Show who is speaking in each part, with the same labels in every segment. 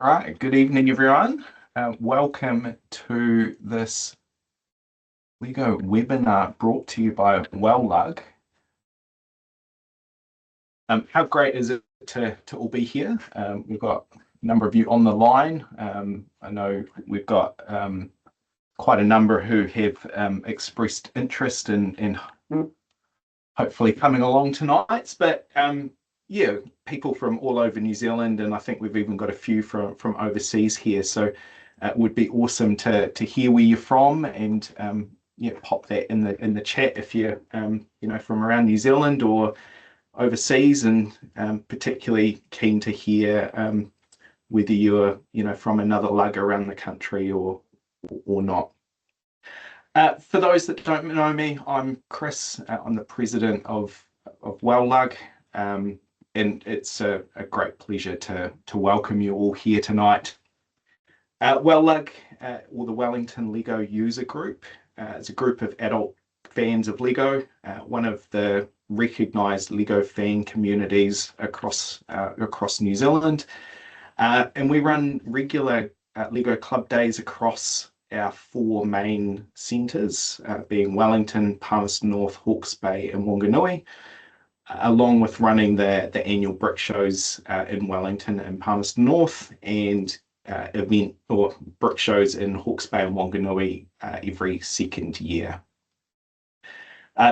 Speaker 1: Right, good evening, everyone. Welcome to this Lego webinar brought to you by Well-LUG. How great is it to all be here? We've got a number of you on the line. I know we've got quite a number who have expressed interest in hopefully coming along tonight, but yeah, people from all over New Zealand, and I think we've even got a few from overseas here. So it would be awesome to hear where you're from, and yeah, pop that in the chat if you're from around New Zealand or overseas, and particularly keen to hear whether you're from another lug around the country or not. For those that don't know me, I'm Chris. I'm the president of Well-LUG. And it's a great pleasure to welcome you all here tonight. Well-LUG, or the Wellington Lego User Group, is a group of adult fans of Lego, one of the recognised Lego fan communities across New Zealand. And we run regular Lego club days across our 4 main centres, being Wellington, Palmerston North, Hawke's Bay and Wanganui, along with running the annual brick shows in Wellington and Palmerston North, and event or brick shows in Hawke's Bay and Wanganui every second year.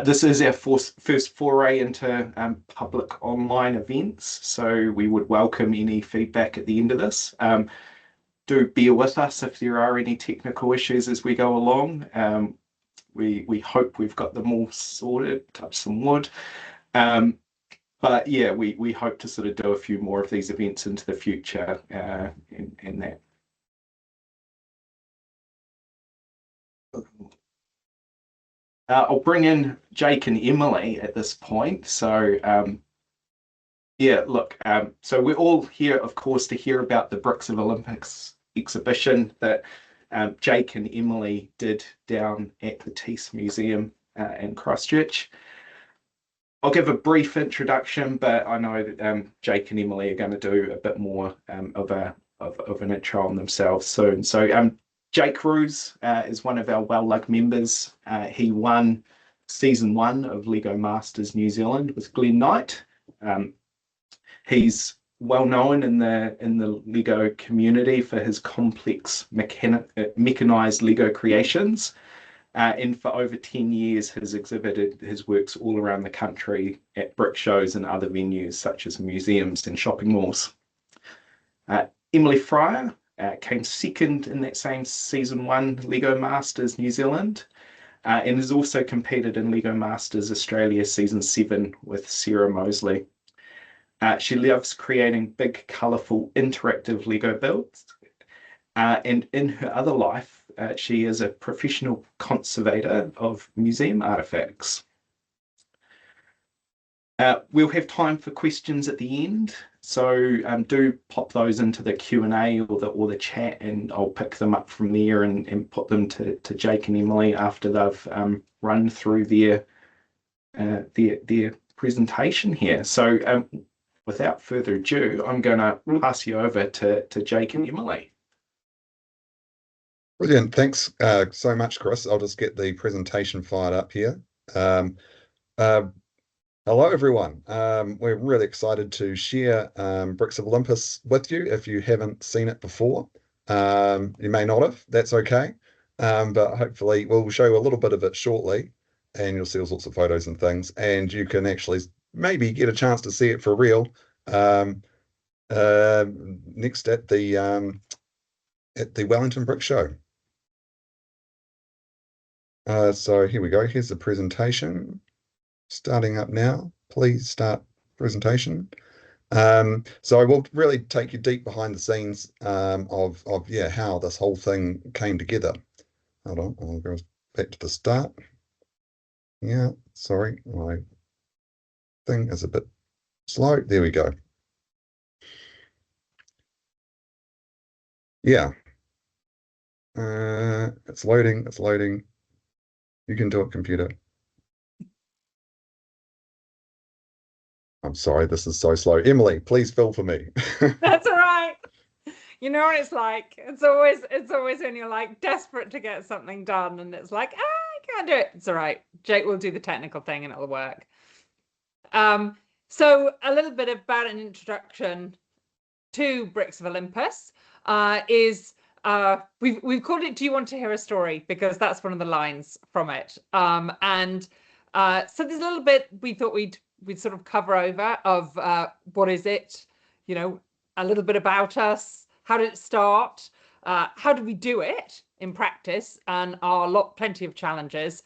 Speaker 1: This is our first foray into public online events, so we would welcome any feedback at the end of this. Do bear with us if there are any technical issues as we go along. We hope we've got them all sorted, touch some wood. But yeah, we hope to sort of do a few more of these events into the future, and that. I'll bring in Jake and Emily at this point. So yeah, look, so we're all here, of course, to hear about the Bricks of Olympus exhibition that Jake and Emily did down at the Teece Museum in Christchurch. I'll give a brief introduction, but I know that Jake and Emily are going to do a bit more of an intro on themselves soon. So Jake Roos is one of our Well-LUG members. He won season 1 of Lego Masters New Zealand with Glenn Knight. He's well known in the Lego community for his complex mechanized Lego creations. And for over 10 years has exhibited his works all around the country at brick shows and other venues such as museums and shopping malls. Emily Fryer came second in that same season 1 Lego Masters New Zealand, and has also competed in Lego Masters Australia season 7 with Sarah Mosley. She loves creating big, colourful, interactive Lego builds. And in her other life, she is a professional conservator of museum artifacts. We'll have time for questions at the end, so do pop those into the Q&A or the chat, and I'll pick them up from there and put them to Jake and Emily after they've run through their presentation here. So without further ado, I'm going to pass you over to Jake and Emily.
Speaker 2: Brilliant. Thanks so much, Chris. I'll just get the presentation fired up here. Hello, everyone. We're really excited to share Bricks of Olympus with you. If you haven't seen it before, you may not have. That's okay. But hopefully we'll show you a little bit of it shortly, and you'll see all sorts of photos and things, and you can actually maybe get a chance to see it for real next at the Wellington Brick Show. So here we go. Here's the presentation. Starting up now. Please start presentation. So I will really take you deep behind the scenes of how this whole thing came together. Hold on, I'll go back to the start. Yeah, sorry, my thing is a bit slow. There we go. Yeah. It's loading, it's loading. You can do it, computer. I'm sorry, this is so slow. Emily, please fill for me.
Speaker 3: That's all right. You know what it's like. It's always when you're like desperate to get something done and it's like, I can't do it. It's all right. Jake will do the technical thing and it'll work. So a little bit about an introduction to Bricks of Olympus is we've called it "Do You Want to Hear a Story?" because that's one of the lines from it. So there's a little bit we thought we'd sort of cover over of what is it, you know, a little bit about us, how did it start, how did we do it in practice, and plenty of challenges.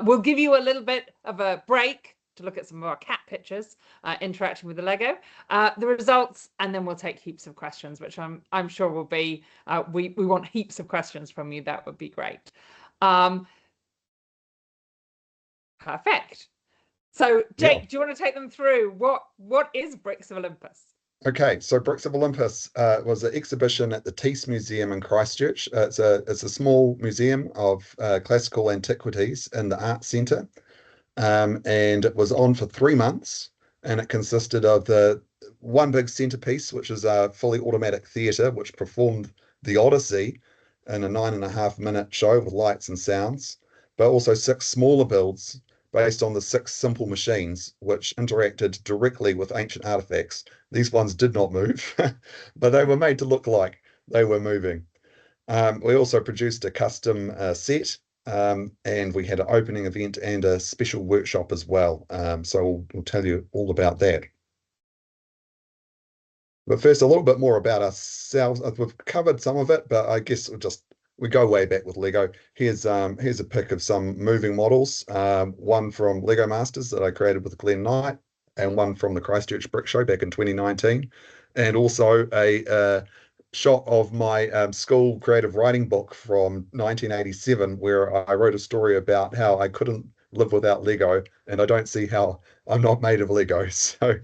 Speaker 3: We'll give you a little bit of a break to look at some of our cat pictures, interacting with the Lego, the results, and then we'll take heaps of questions, which I'm sure will be, we want heaps of questions from you. That would be great. Perfect. So Jake, do you want to take them through what is Bricks of Olympus?
Speaker 2: Okay, so Bricks of Olympus was an exhibition at the Teece Museum in Christchurch. It's a small museum of classical antiquities in the Art Centre, and it was on for 3 months, and it consisted of the one big centerpiece, which is a fully automatic theatre, which performed the Odyssey in a 9.5-minute show with lights and sounds, but also 6 smaller builds based on the 6 simple machines, which interacted directly with ancient artifacts. These ones did not move, but they were made to look like they were moving. We also produced a custom set, and we had an opening event and a special workshop as well. So we'll tell you all about that. But first, a little bit more about ourselves. We've covered some of it, but I guess we go way back with Lego. Here's a pic of some moving models, one from Lego Masters that I created with Glenn Knight, and one from the Christchurch Brick Show back in 2019, and also a shot of my school creative writing book from 1987, where I wrote a story about how I couldn't live without Lego, and I don't see how I'm not made of Lego. So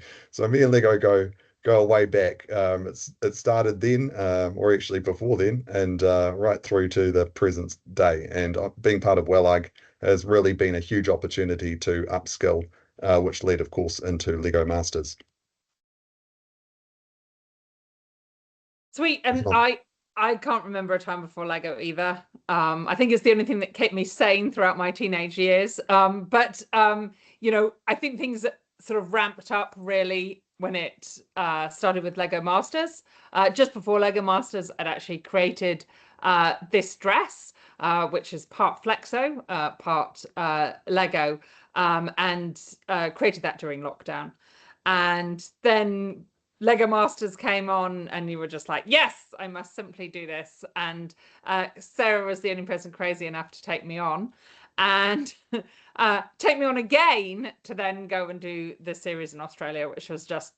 Speaker 2: me and Lego go way back. It started then, or actually before then, and right through to the present day. And being part of Well-LUG has really been a huge opportunity to upskill, which led, of course, into Lego Masters.
Speaker 3: Sweet. And I can't remember a time before Lego either. I think it's the only thing that kept me sane throughout my teenage years. But you know, I think things sort of ramped up really when it started with Lego Masters. Just before Lego Masters, I'd actually created this dress, which is part Flexo, part Lego, and created that during lockdown. And then Lego Masters came on and you were just like, yes, I must simply do this. And Sarah was the only person crazy enough to take me on and take me on again to then go and do the series in Australia, which was just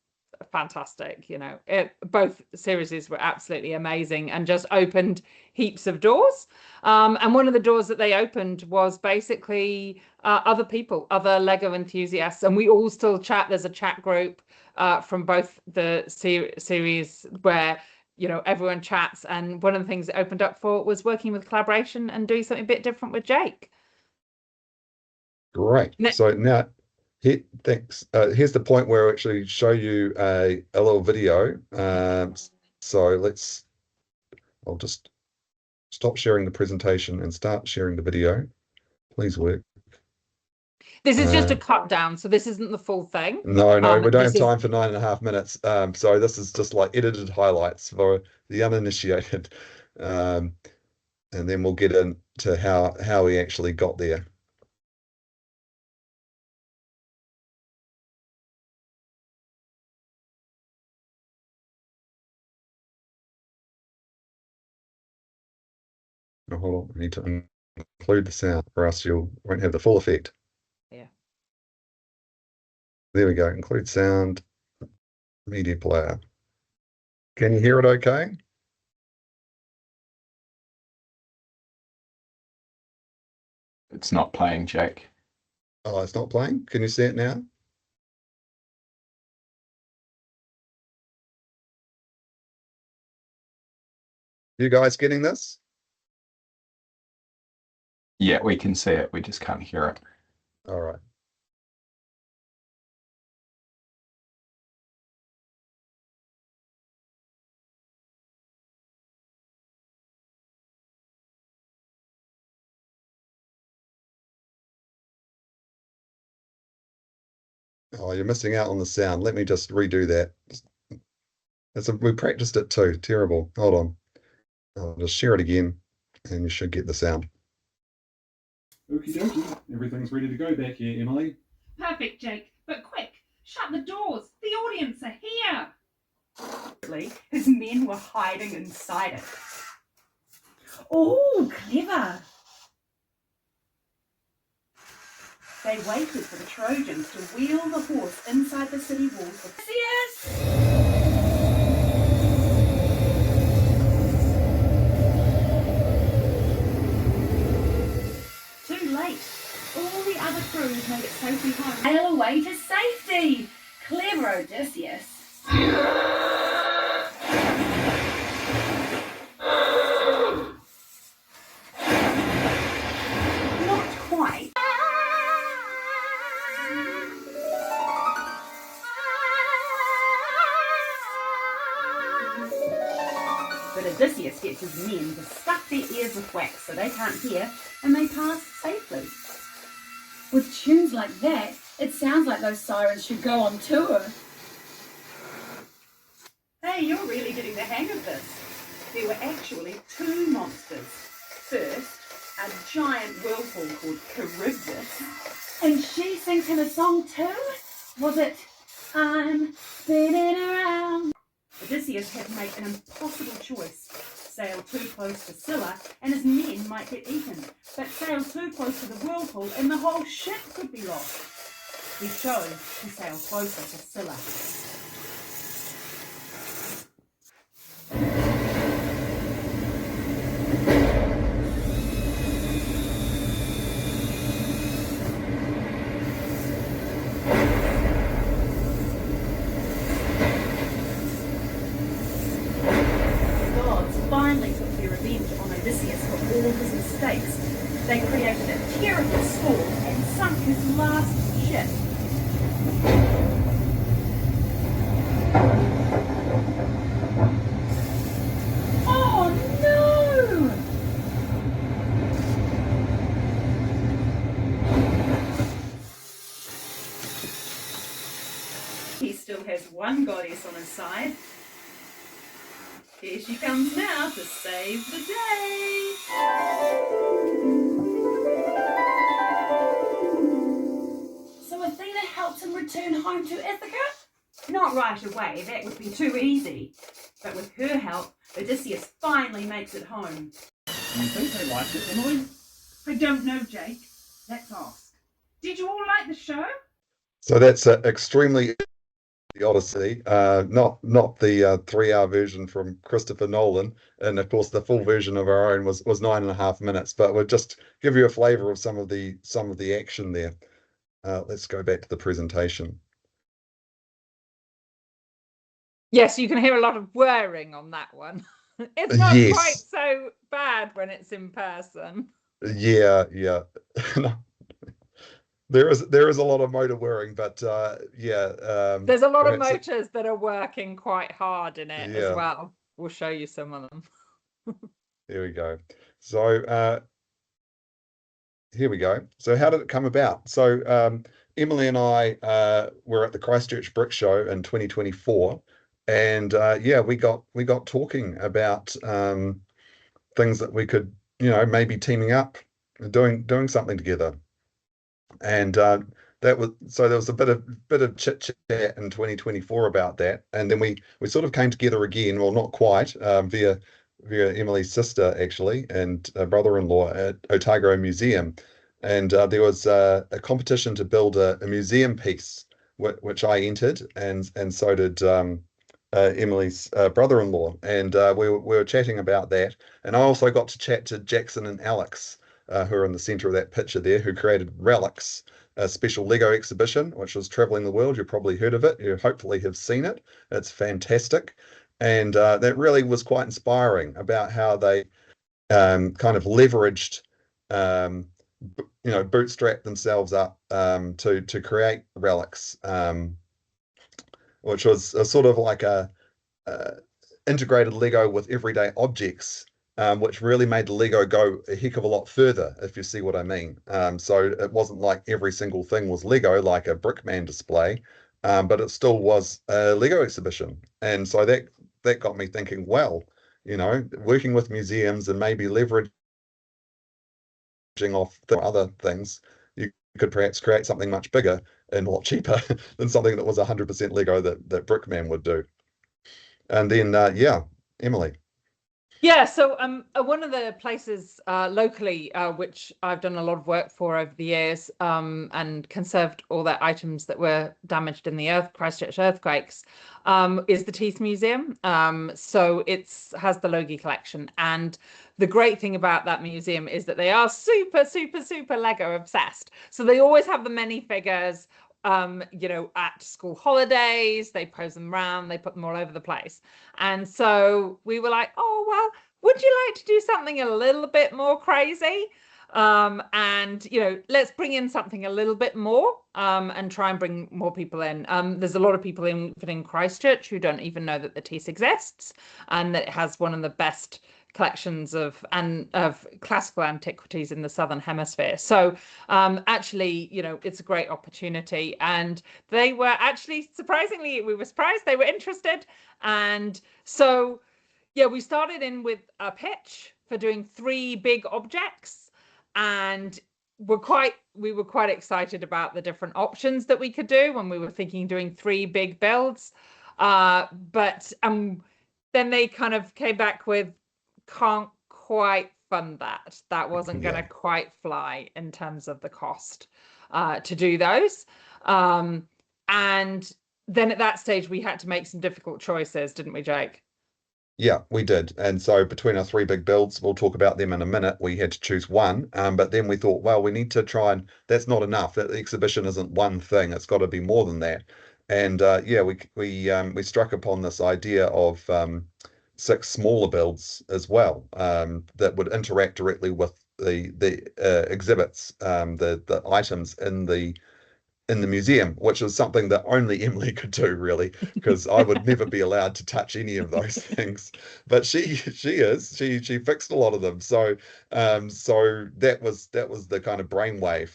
Speaker 3: fantastic. You know, both series were absolutely amazing and just opened heaps of doors. And one of the doors that they opened was basically other people, other Lego enthusiasts, and we all still chat. There's a chat group from both the series where, you know, everyone chats, and one of the things it opened up for was working with collaboration and doing something a bit different with Jake.
Speaker 2: Great. So now, thanks. Here's the point where I actually show you a little video. So I'll just stop sharing the presentation and start sharing the video. Please work.
Speaker 3: This is just a cut down, so this isn't the full thing.
Speaker 2: No, we don't have time for 9.5 minutes. So this is just like edited highlights for the uninitiated. And then we'll get into how we actually got there. Oh, hold on, I need to include the sound or else you won't have the full effect.
Speaker 3: Yeah.
Speaker 2: There we go, include sound, media player. Can you hear it okay?
Speaker 1: It's not playing, Jake.
Speaker 2: Oh, it's not playing? Can you see it now? You guys getting this?
Speaker 1: Yeah, we can see it. We just can't hear it.
Speaker 2: All right. Oh, you're missing out on the sound. Let me just redo that. We practiced it too. Terrible. Hold on. I'll just share it again and you should get the sound.
Speaker 4: Okie dokie, everything's ready to go back here, Emily.
Speaker 5: Perfect, Jake. But quick, shut the doors. The audience are here. His men were hiding inside it. Oh, clever. They waited for the Trojans to wheel the horse inside the city walls with Theseus. All the other crews made it safely home. Sail away to safety. Clever Odysseus. Not quite. But Odysseus gets his men to stuff their ears with wax so they can't hear, and they pass safely. With tunes like that, it sounds like those sirens should go on tour. Hey, you're really getting the hang of this. There were actually two monsters. First, a giant whirlpool called Charybdis. And she sings him a song too? Was it, I'm spinning around? Odysseus had to make an impossible choice. Sail too close to Scylla and his men might get eaten, but sail too close to the whirlpool and the whole ship could be lost. He chose to sail closer to Scylla. Finally took their revenge on Odysseus for all his mistakes. They created a terrible storm and sunk his last ship. Oh no! He still has one goddess on his side. Here she comes now to save the day. So Athena helps him return home to Ithaca? Not right away, that would be too easy. But with her help, Odysseus finally makes it home.
Speaker 4: You think they liked it, Emily?
Speaker 6: I don't know, Jake. Let's ask. Did you all like the show?
Speaker 2: So that's extremely the Odyssey, not the 3 hour version from Christopher Nolan, and of course the full version of our own was 9.5 minutes. But we'll just give you a flavour of some of the action there. Let's go back to the presentation.
Speaker 3: Yes, you can hear a lot of whirring on that one. It's not
Speaker 2: Yes.
Speaker 3: quite so bad when it's in person.
Speaker 2: Yeah. No. There is a lot of motor whirring, but yeah.
Speaker 3: There's a lot of
Speaker 2: perhaps
Speaker 3: motors that are working quite hard in it
Speaker 2: Yeah.
Speaker 3: as well. We'll show you some of them.
Speaker 2: There we go. So here we go. So how did it come about? So Emily and I were at the Christchurch Brick Show in 2024, and yeah, we got talking about things that we could, maybe teaming up, doing something together. And there was a bit of chit chat in 2024 about that, and then we sort of came together again. Well, not quite, via Emily's sister actually, and brother-in-law at Otago Museum, and there was a competition to build a museum piece, which I entered, and so did Emily's brother-in-law, and we were chatting about that, and I also got to chat to Jackson and Alex, who are in the center of that picture there, who created Relics, a special Lego exhibition, which was traveling the world. You've probably heard of it. You hopefully have seen it. It's fantastic. And that really was quite inspiring about how they kind of leveraged, bootstrapped themselves up to create Relics, which was a sort of like a integrated Lego with everyday objects, which really made the Lego go a heck of a lot further, if you see what I mean. So it wasn't like every single thing was Lego, like a Brickman display, but it still was a Lego exhibition. And so that got me thinking, well, working with museums and maybe leveraging off other things, you could perhaps create something much bigger and a lot cheaper than something that was 100% Lego that Brickman would do. And then, yeah, Emily.
Speaker 3: Yeah, so one of the places locally, which I've done a lot of work for over the years, and conserved all their items that were damaged in the Christchurch earthquakes, is the Teece Museum. So it has the Logie collection, and the great thing about that museum is that they are super, super, super Lego obsessed. So they always have the minifigures. At school holidays, they pose them around, they put them all over the place. And so we were like, oh, well, would you like to do something a little bit more crazy? And let's bring in something a little bit more, and try and bring more people in. There's a lot of people in Christchurch who don't even know that the Teece exists, and that it has one of the best collections of classical antiquities in the Southern Hemisphere. So actually, it's a great opportunity, and they were actually, surprisingly, we were surprised they were interested. And so, yeah, we started in with a pitch for doing 3 big objects, and we were quite excited about the different options that we could do when we were thinking doing 3 big builds. But then they kind of came back with, can't quite fund that. That wasn't going to quite fly in terms of the cost to do those. And then at that stage, we had to make some difficult choices, didn't we, Jake?
Speaker 2: Yeah, we did. And so between our 3 big builds, we'll talk about them in a minute, we had to choose one. But then we thought, well, we need to try, and that's not enough. That the exhibition isn't one thing. It's got to be more than that. And yeah, we struck upon this idea of 6 smaller builds as well, that would interact directly with the exhibits, the items in the museum, which is something that only Emily could do, really, because I would never be allowed to touch any of those things. But she fixed a lot of them. So so that was the kind of brainwave.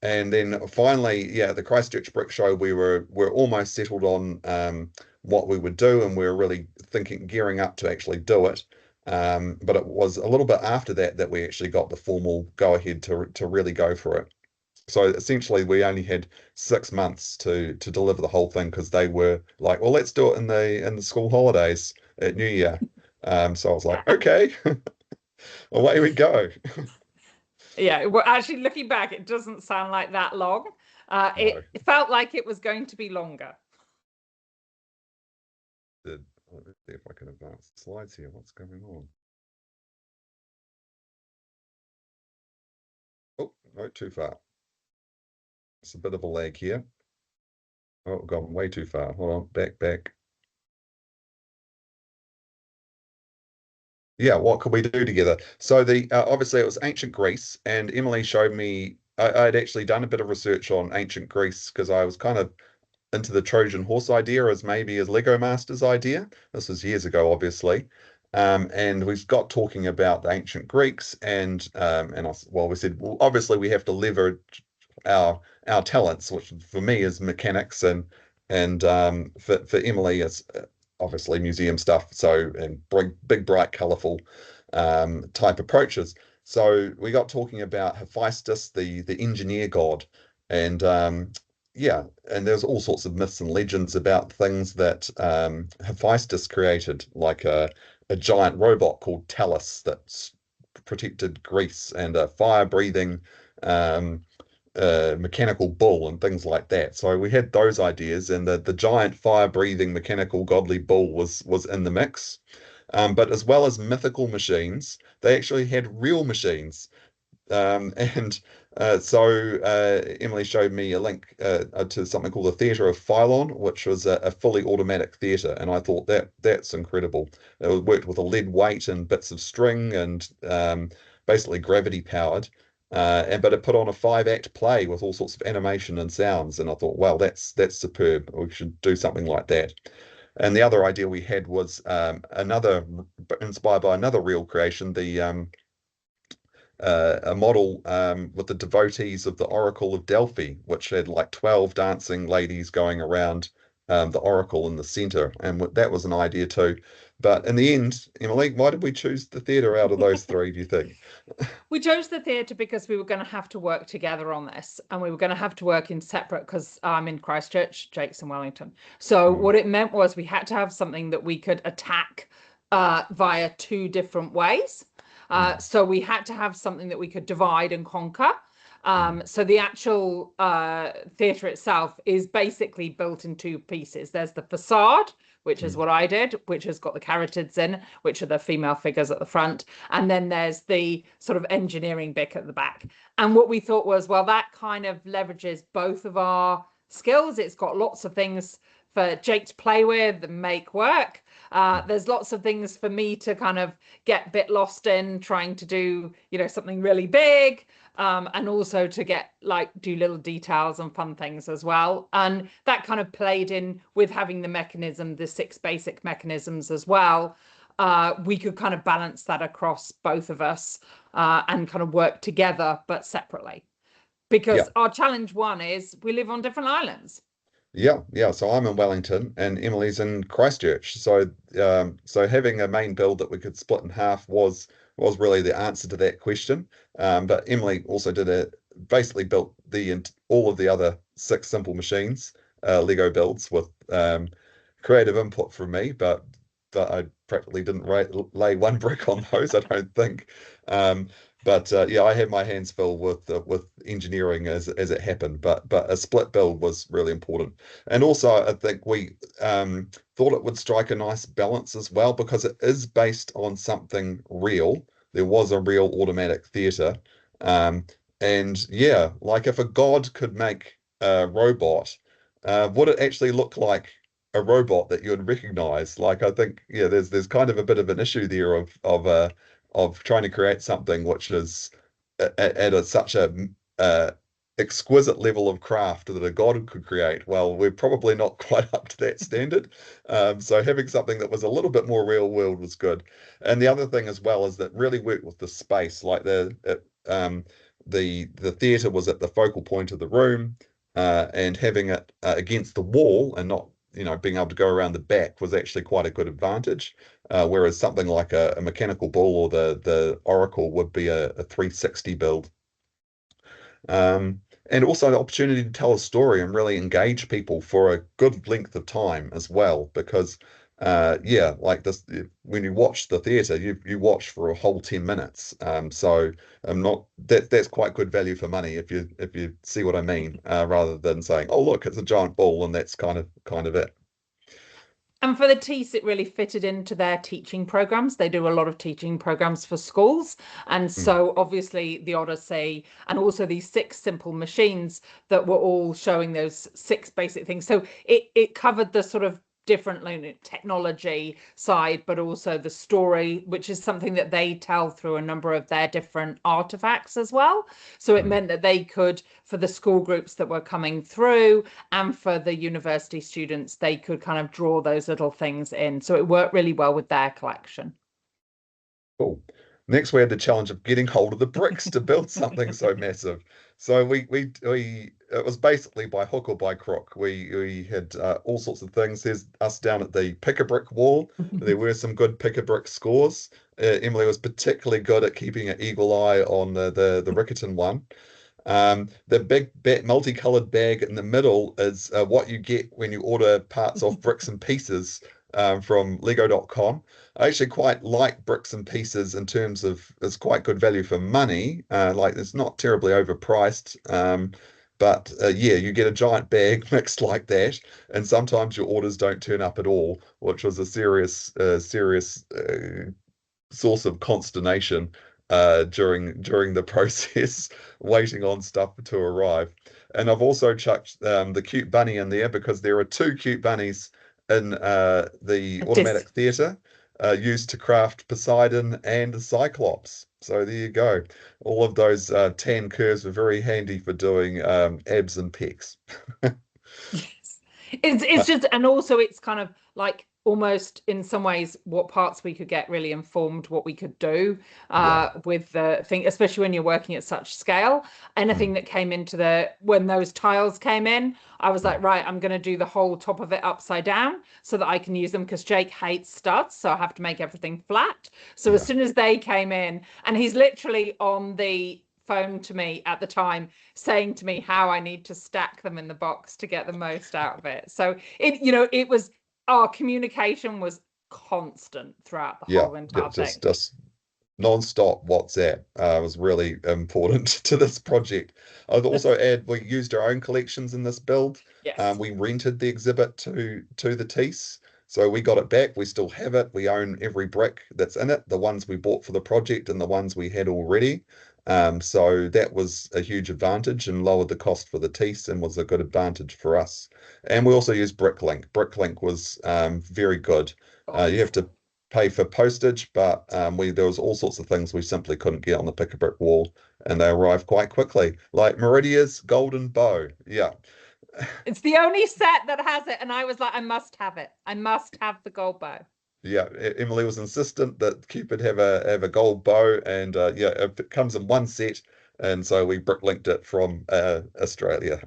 Speaker 2: And then finally, yeah, the Christchurch Brick Show, we're almost settled on what we would do, and we were really gearing up to actually do it. But it was a little bit after that that we actually got the formal go ahead to really go for it. So essentially, we only had 6 months to deliver the whole thing, because they were like, "Well, let's do it in the school holidays at New Year." So I was like, "Okay, away we go."
Speaker 3: Yeah, well, actually, looking back, it doesn't sound like that long.
Speaker 2: No.
Speaker 3: It felt like it was going to be longer.
Speaker 2: Let me see if I can advance the slides here. What's going on? Oh, no, too far. It's a bit of a lag here. Oh, gone way too far. Hold on, back. Yeah, what could we do together? So the obviously it was ancient Greece, and Emily showed me. I'd actually done a bit of research on ancient Greece, because I was kind of into the Trojan horse idea as maybe as Lego Masters idea. This was years ago, obviously. And we've got talking about the ancient Greeks, and we said, well, obviously we have to leverage our talents, which for me is mechanics, and for Emily is obviously museum stuff. So, and big bright, colourful type approaches. So we got talking about Hephaestus, the engineer god, and yeah, and there's all sorts of myths and legends about things that Hephaestus created, like a giant robot called Talus that protected Greece, and a fire-breathing mechanical bull, and things like that. So we had those ideas, and the giant fire-breathing mechanical godly bull was in the mix. But as well as mythical machines, they actually had real machines. And so Emily showed me a link to something called the Theatre of Philon, which was a fully automatic theatre, and I thought that's incredible. It worked with a lead weight and bits of string, and basically gravity powered. But it put on a 5-act play with all sorts of animation and sounds, and I thought, wow, that's superb. We should do something like that. And the other idea we had was inspired by another real creation, a model with the devotees of the Oracle of Delphi, which had like 12 dancing ladies going around the Oracle in the center. And that was an idea too. But in the end, Emily, why did we choose the theatre out of those three, do you think?
Speaker 3: We chose the theatre because we were going to have to work together on this, and we were going to have to work in separate, because I'm in Christchurch, Jake's in Wellington. So what it meant was we had to have something that we could attack via 2 different ways. So we had to have something that we could divide and conquer. So the actual theatre itself is basically built in 2 pieces. There's the facade, which is what I did, which has got the caryatids in, which are the female figures at the front. And then there's the sort of engineering bit at the back. And what we thought was, well, that kind of leverages both of our skills. It's got lots of things for Jake to play with and make work. There's lots of things for me to kind of get a bit lost in, trying to do, something really big, and also to do little details and fun things as well. And that kind of played in with having the 6 basic mechanisms as well. We could kind of balance that across both of us and kind of work together, but separately. Because our challenge 1 is we live on different islands.
Speaker 2: Yeah. So I'm in Wellington, and Emily's in Christchurch. So having a main build that we could split in half was really the answer to that question. But Emily also basically built all of the other 6 simple machines, Lego builds, with creative input from me, but I practically didn't lay 1 brick on those, I don't think. But I had my hands full with engineering as it happened. But a split build was really important, and also I think we thought it would strike a nice balance as well, because it is based on something real. There was a real automatic theatre, and like if a god could make a robot, would it actually look like a robot that you would recognize? Like, I think there's kind of a bit of an issue there of trying to create something which is at such a exquisite level of craft that a god could create. Well, we're probably not quite up to that standard. So having something that was a little bit more real world was good. And the other thing as well is that really worked with the space, like the theatre was at the focal point of the room, and having it against the wall and not, being able to go around the back was actually quite a good advantage. Whereas something like a mechanical bull or the Oracle would be a 360 build. And also the opportunity to tell a story and really engage people for a good length of time as well, because yeah, like this, when you watch the theatre, you watch for a whole 10 minutes. So I'm not that's quite good value for money if you see what I mean, rather than saying, oh look, it's a giant ball and that's kind of it.
Speaker 3: And for the Teece, it really fitted into their teaching programs. They do a lot of teaching programs for schools. And so obviously the Odyssey and also these 6 simple machines that were all showing those 6 basic things. So it covered the sort of different technology side, but also the story, which is something that they tell through a number of their different artifacts as well. So it meant that they could, for the school groups that were coming through and for the university students, they could kind of draw those little things in. So it worked really well with their collection.
Speaker 2: Cool. Next, we had the challenge of getting hold of the bricks to build something so massive. So we it was basically by hook or by crook. We had all sorts of things. There's us down at the pick-a-brick wall. There were some good pick-a-brick scores. Emily was particularly good at keeping an eagle eye on the Rickerton one. The big multicolored bag in the middle is what you get when you order parts off Bricks and Pieces from Lego.com. I actually quite like Bricks and Pieces in terms of it's quite good value for money. Like it's not terribly overpriced. But yeah, you get a giant bag mixed like that, and sometimes your orders don't turn up at all, which was a serious source of consternation during the process, waiting on stuff to arrive. And I've also chucked the cute bunny in there because there are 2 cute bunnies in the automatic theatre used to craft Poseidon and Cyclops. So there you go. All of those tan curves were very handy for doing abs and pecs.
Speaker 3: Yes. It's just, and also it's kind of like almost in some ways what parts we could get really informed what we could do with the thing, especially when you're working at such scale. Anything that came into when those tiles came in, I was like, right, I'm going to do the whole top of it upside down so that I can use them, because Jake hates studs, so I have to make everything flat. So as soon as they came in, and he's literally on the phone to me at the time saying to me how I need to stack them in the box to get the most out of it. So it was, our communication was constant throughout the whole entire thing.
Speaker 2: Just non-stop WhatsApp was really important to this project. I'd also add we used our own collections in this build.
Speaker 3: Yes.
Speaker 2: We rented the exhibit to the Teece, so we got it back. We still have it. We own every brick that's in it, the ones we bought for the project and the ones we had already. So that was a huge advantage and lowered the cost for the Teece and was a good advantage for us. And we also used Bricklink. Bricklink was very good. You have to pay for postage, but there was all sorts of things we simply couldn't get on the pick-a-brick wall, and they arrived quite quickly, like Meridia's golden bow. Yeah.
Speaker 3: It's the only set that has it, and I was like, I must have it. I must have the gold bow.
Speaker 2: Yeah, Emily was insistent that Cupid have a gold bow, and yeah, it comes in one set, and so we bricklinked it from Australia.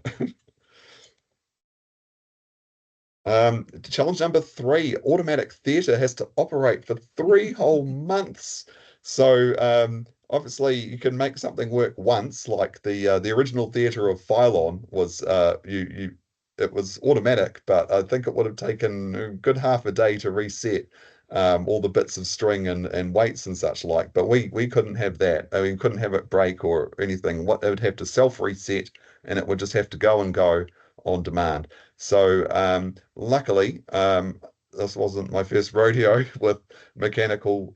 Speaker 2: Challenge number 3, automatic theatre has to operate for 3 whole months. So obviously you can make something work once, like the original theatre of Phylon was it was automatic, but I think it would have taken a good half a day to reset all the bits of string and weights and such like. But we couldn't have that. I mean, couldn't have it break or anything. What it would have to self-reset, and it would just have to go on demand. So luckily, this wasn't my first rodeo with mechanical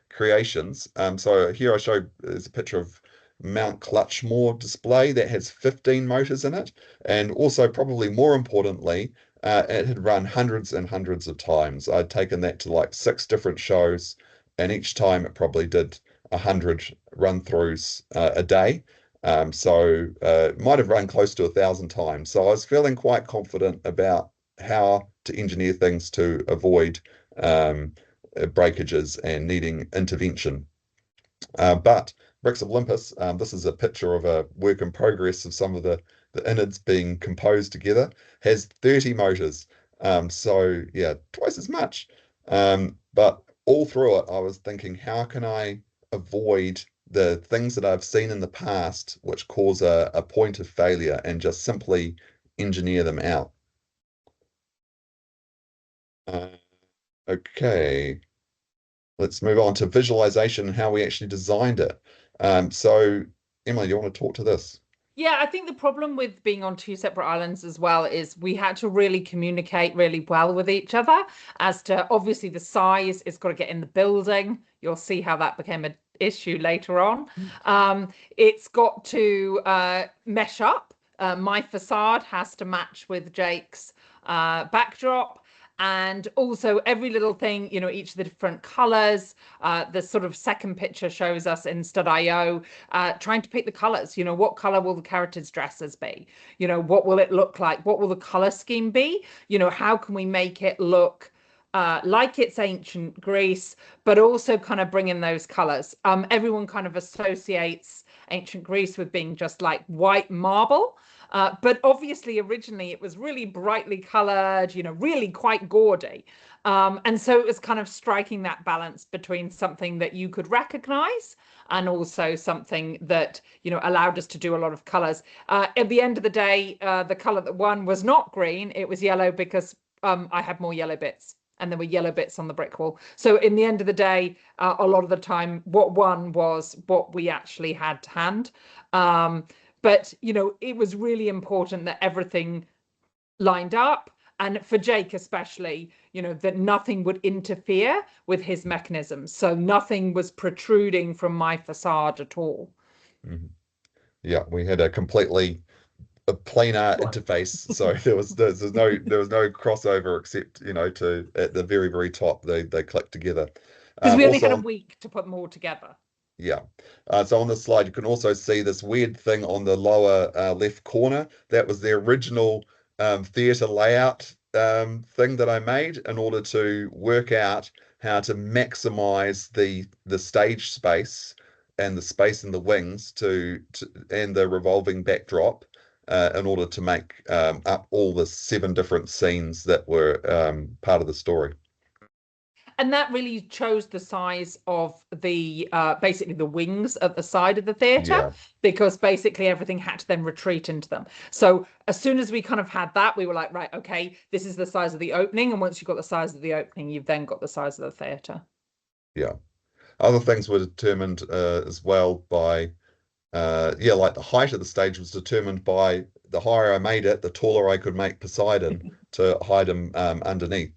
Speaker 2: creations. So here I show there's a picture of Mount Clutchmore display that has 15 motors in it, and also probably more importantly, it had run hundreds and hundreds of times. I'd taken that to like 6 different shows, and each time it probably did 100 run-throughs a day. So it might have run close to 1,000 times. So I was feeling quite confident about how to engineer things to avoid breakages and needing intervention. But Bricks of Olympus. This is a picture of a work in progress of some of the innards being composed together. Has 30 motors. So yeah, twice as much. But all through it, I was thinking, how can I avoid the things that I've seen in the past which cause a point of failure and just simply engineer them out? Okay, let's move on to visualization and how we actually designed it. So Emily, do you want to talk to this?
Speaker 3: Yeah, I think the problem with being on two separate islands as well is we had to really communicate really well with each other as to obviously the size. It's got to get in the building. You'll see how that became an issue later on. It's got to mesh up. My facade has to match with Jake's backdrop. And also every little thing, you know, each of the different colors, the sort of second picture shows us in Stud.io, trying to pick the colors, you know, what color will the characters' dresses be? You know, what will it look like? What will the color scheme be? You know, how can we make it look like it's ancient Greece, but also kind of bring in those colors. Everyone kind of associates ancient Greece with being just like white marble. But obviously, originally it was really brightly colored, you know, really quite gaudy. And so it was kind of striking that balance between something that you could recognize and also something that, you know, allowed us to do a lot of colors. At the end of the day, the color that won was not green, it was yellow because I had more yellow bits. And there were yellow bits on the brick wall. So in the end of the day, a lot of the time, what won was what we actually had to hand. But, you know, it was really important that everything lined up. And for Jake especially, you know, that nothing would interfere with his mechanisms. So nothing was protruding from my facade at all.
Speaker 2: Mm-hmm. Yeah, we had a completely a planar interface, so there was no crossover except, you know, to at the very top they click together.
Speaker 3: Because we only had a week to put them all together.
Speaker 2: Yeah. So on this slide, you can also see this weird thing on the lower left corner. That was the original theatre layout thing that I made in order to work out how to maximize the stage space and the space in the wings and the revolving backdrop in order to make up all the 7 different scenes that were part of the story.
Speaker 3: And that really chose the size of the basically the wings at the side of the theatre, because basically everything had to then retreat into them. So as soon as we kind of had that, we were like, right, okay, this is the size of the opening. And once you've got the size of the opening, you've then got the size of the theatre.
Speaker 2: Yeah. Other things were determined as well by, like the height of the stage was determined by the higher I made it, the taller I could make Poseidon to hide him underneath.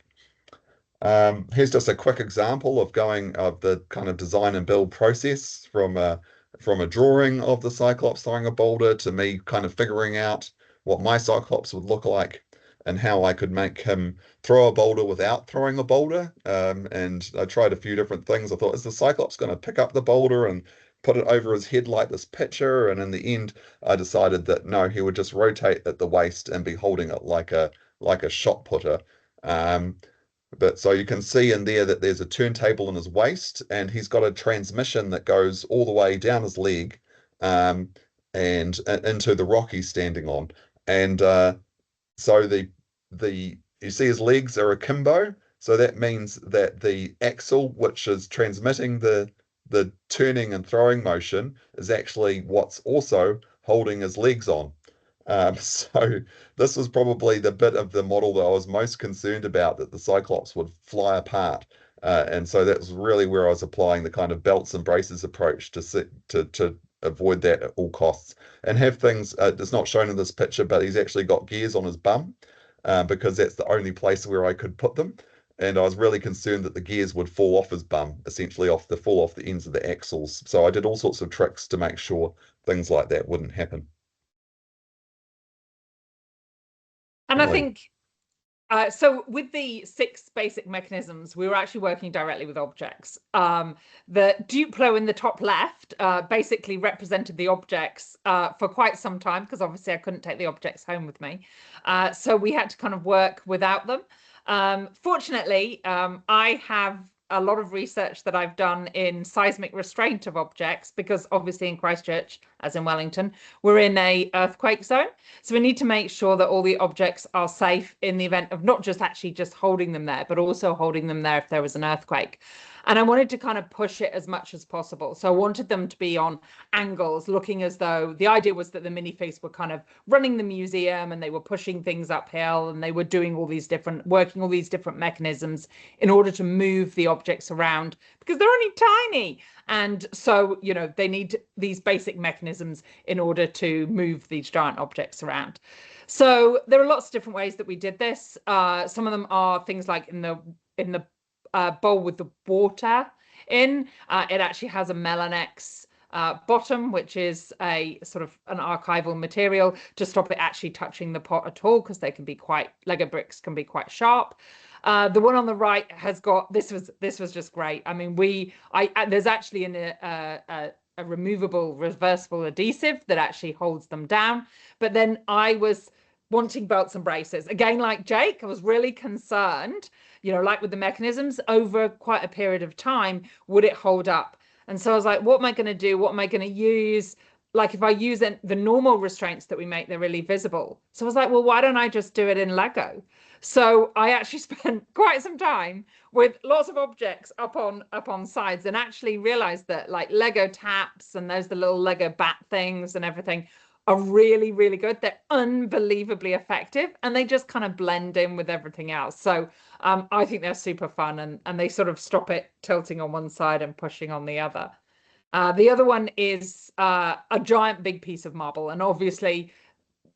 Speaker 2: Here's just a quick example of the kind of design and build process from a drawing of the Cyclops throwing a boulder to me kind of figuring out what my Cyclops would look like and how I could make him throw a boulder without throwing a boulder. And I tried a few different things. I thought, is the Cyclops going to pick up the boulder and put it over his head like this pitcher? And in the end, I decided that no, he would just rotate at the waist and be holding it like a shot putter. But so you can see in there that there's a turntable in his waist, and he's got a transmission that goes all the way down his leg and into the rock he's standing on. And so you see his legs are akimbo. So that means that the axle, which is transmitting the turning and throwing motion, is actually what's also holding his legs on. So this was probably the bit of the model that I was most concerned about, that the Cyclops would fly apart. And so that was really where I was applying the kind of belts and braces approach to avoid that at all costs. And have things, it's not shown in this picture, but he's actually got gears on his bum because that's the only place where I could put them. And I was really concerned that the gears would fall off his bum, essentially fall off the ends of the axles. So I did all sorts of tricks to make sure things like that wouldn't happen.
Speaker 3: And I think, so with the 6 basic mechanisms, we were actually working directly with objects. The Duplo in the top left basically represented the objects for quite some time, because obviously I couldn't take the objects home with me. So we had to kind of work without them. Fortunately, I have a lot of research that I've done in seismic restraint of objects, because obviously in Christchurch, as in Wellington, we're in a earthquake zone. So we need to make sure that all the objects are safe in the event of not just actually just holding them there, but also holding them there if there was an earthquake. And I wanted to kind of push it as much as possible. So I wanted them to be on angles, looking as though the idea was that the minifigs were kind of running the museum and they were pushing things uphill and they were doing all these different, working all these different mechanisms in order to move the objects around because they're only tiny. And so, you know, they need these basic mechanisms in order to move these giant objects around. So there are lots of different ways that we did this. Some of them are things like in the bowl with the water in. It actually has a Melanex bottom, which is a sort of an archival material to stop it actually touching the pot at all, because they can be quite, Lego bricks can be quite sharp. The one on the right has got, this was just great. I mean, there's actually a removable reversible adhesive that actually holds them down. But then I was wanting belts and braces. Again, like Jake, I was really concerned, you know, like with the mechanisms, over quite a period of time, would it hold up? And so I was like, what am I going to do? What am I going to use? Like if I use the normal restraints that we make, they're really visible. So I was like, well, why don't I just do it in Lego? So I actually spent quite some time with lots of objects up on sides, and actually realized that like Lego taps and there's the little Lego bat things and everything are really, really good. They're unbelievably effective, and they just kind of blend in with everything else. So I think they're super fun, and they sort of stop it tilting on one side and pushing on the other. The other one is a giant big piece of marble, and obviously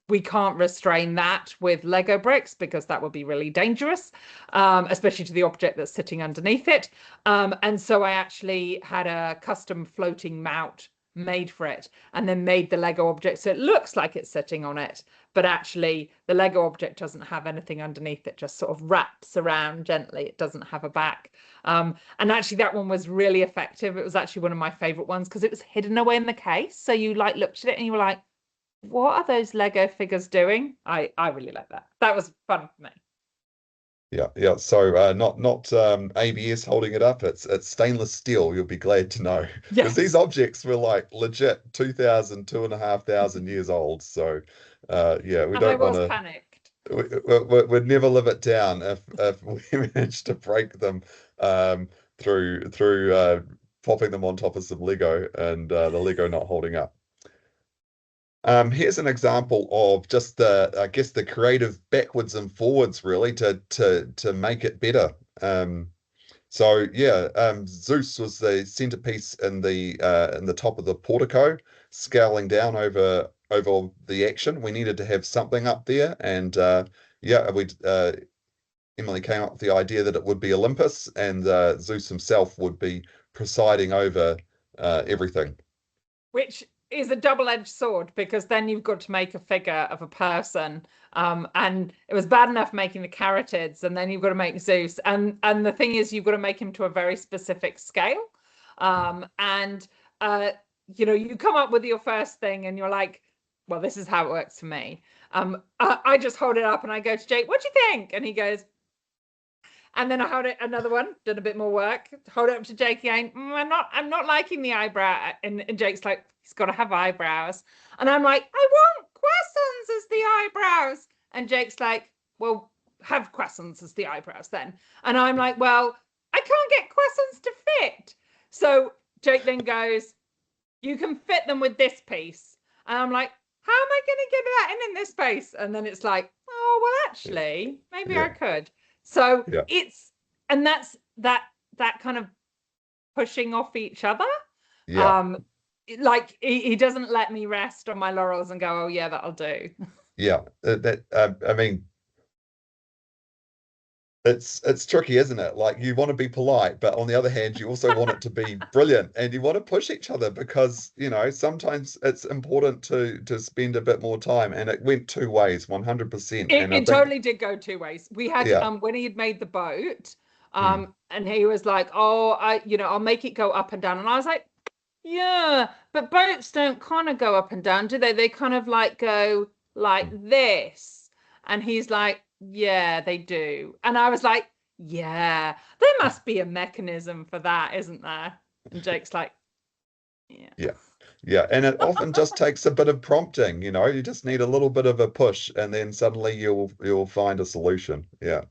Speaker 3: we can't restrain that with Lego bricks because that would be really dangerous, especially to the object that's sitting underneath it. And so I actually had a custom floating mount made for it, and then made the Lego object so it looks like it's sitting on it, but actually the Lego object doesn't have anything underneath. It just sort of wraps around gently. It doesn't have a back. And actually that one was really effective. It was actually one of my favorite ones because it was hidden away in the case, so you like looked at it and you were like, what are those Lego figures doing? I really like that. That was fun for me.
Speaker 2: Yeah. So not ABS holding it up. It's stainless steel. You'll be glad to know, because
Speaker 3: Yes.
Speaker 2: these objects were like legit 2,500 years old. So yeah, we
Speaker 3: And
Speaker 2: don't want to.
Speaker 3: panicked.
Speaker 2: We'd never live it down if we managed to break them through popping them on top of some Lego and the Lego not holding up. Here's an example of just I guess the creative backwards and forwards really to make it better. So yeah, Zeus was the centerpiece in the top of the portico, scaling down over the action. We needed to have something up there, and yeah, Emily came up with the idea that it would be Olympus, and Zeus himself would be presiding over everything.
Speaker 3: Which is a double-edged sword, because then you've got to make a figure of a person, and it was bad enough making the carotids, and then you've got to make Zeus, and the thing is, you've got to make him to a very specific scale, and you know, you come up with your first thing and you're like, well, this is how it works for me. I just hold it up and I go to Jake, what do you think? And he goes, and then I hold it, another one, done a bit more work, hold it up to Jake again. I'm not liking the eyebrow. And Jake's like, he's got to have eyebrows. And I'm like, I want croissants as the eyebrows. And Jake's like, well, have croissants as the eyebrows then. And I'm like, well, I can't get croissants to fit. So Jake then goes, you can fit them with this piece. And I'm like, how am I going to get that in this space? And then it's like, oh, well, actually, maybe I could. So it's, and that's that kind of pushing off each other. Like he doesn't let me rest on my laurels and go, oh yeah, that'll do.
Speaker 2: Yeah, I mean, it's tricky, isn't it? Like, you want to be polite, but on the other hand, you also want it to be brilliant, and you want to push each other, because, you know, sometimes it's important to spend a bit more time, and it went two ways, 100%.
Speaker 3: It totally did go two ways. We had when he had made the boat, and he was like, oh, I'll make it go up and down, and I was like, yeah, but boats don't kind of go up and down, do they? They kind of like go like this. And he's like, yeah, they do. And I was like, Yeah, there must be a mechanism for that, isn't there? And Jake's like, yeah.
Speaker 2: Yeah, and it often just takes a bit of prompting, you know, you just need a little bit of a push and then suddenly you'll find a solution. Yeah.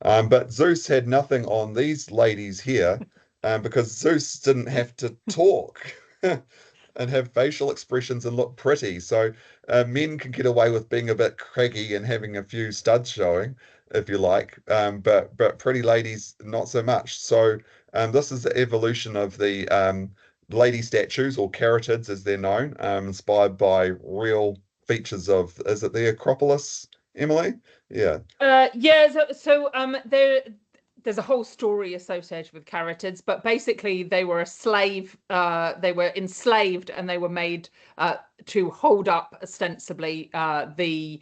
Speaker 2: But Zeus had nothing on these ladies here, because Zeus didn't have to talk and have facial expressions and look pretty. So men can get away with being a bit craggy and having a few studs showing, if you like, but pretty ladies not so much. So this is the evolution of the lady statues, or caryatids as they're known, inspired by real features of, is it the Acropolis, Emily? Yeah.
Speaker 3: There's a whole story associated with caryatids, but basically they were they were enslaved, and they were made to hold up ostensibly the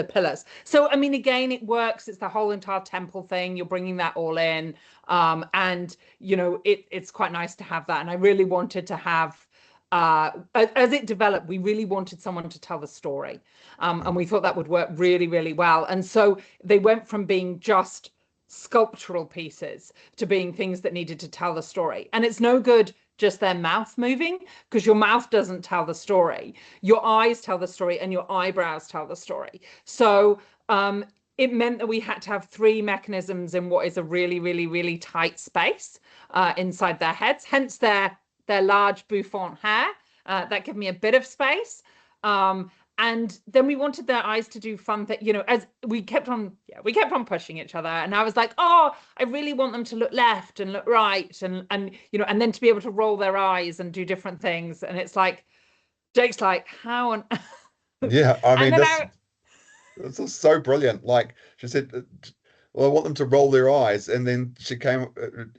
Speaker 3: pillars. So I mean, again, it works. It's the whole entire temple thing. You're bringing that all in, and you know, it's quite nice to have that. And I really wanted to have, as it developed, we really wanted someone to tell the story, and we thought that would work really, really well. And so they went from being just sculptural pieces to being things that needed to tell the story. And it's no good just their mouth moving, because your mouth doesn't tell the story. Your eyes tell the story, and your eyebrows tell the story. So it meant that we had to have 3 mechanisms in what is a really, really, really tight space inside their heads, hence their large bouffant hair. That gave me a bit of space. And then we wanted their eyes to do fun things, you know, as we kept on pushing each other. And I was like, oh, I really want them to look left and look right, and you know, and then to be able to roll their eyes and do different things. And it's like, Jake's like, how on
Speaker 2: Yeah, I mean, this is so brilliant. Like she said, well, I want them to roll their eyes, and then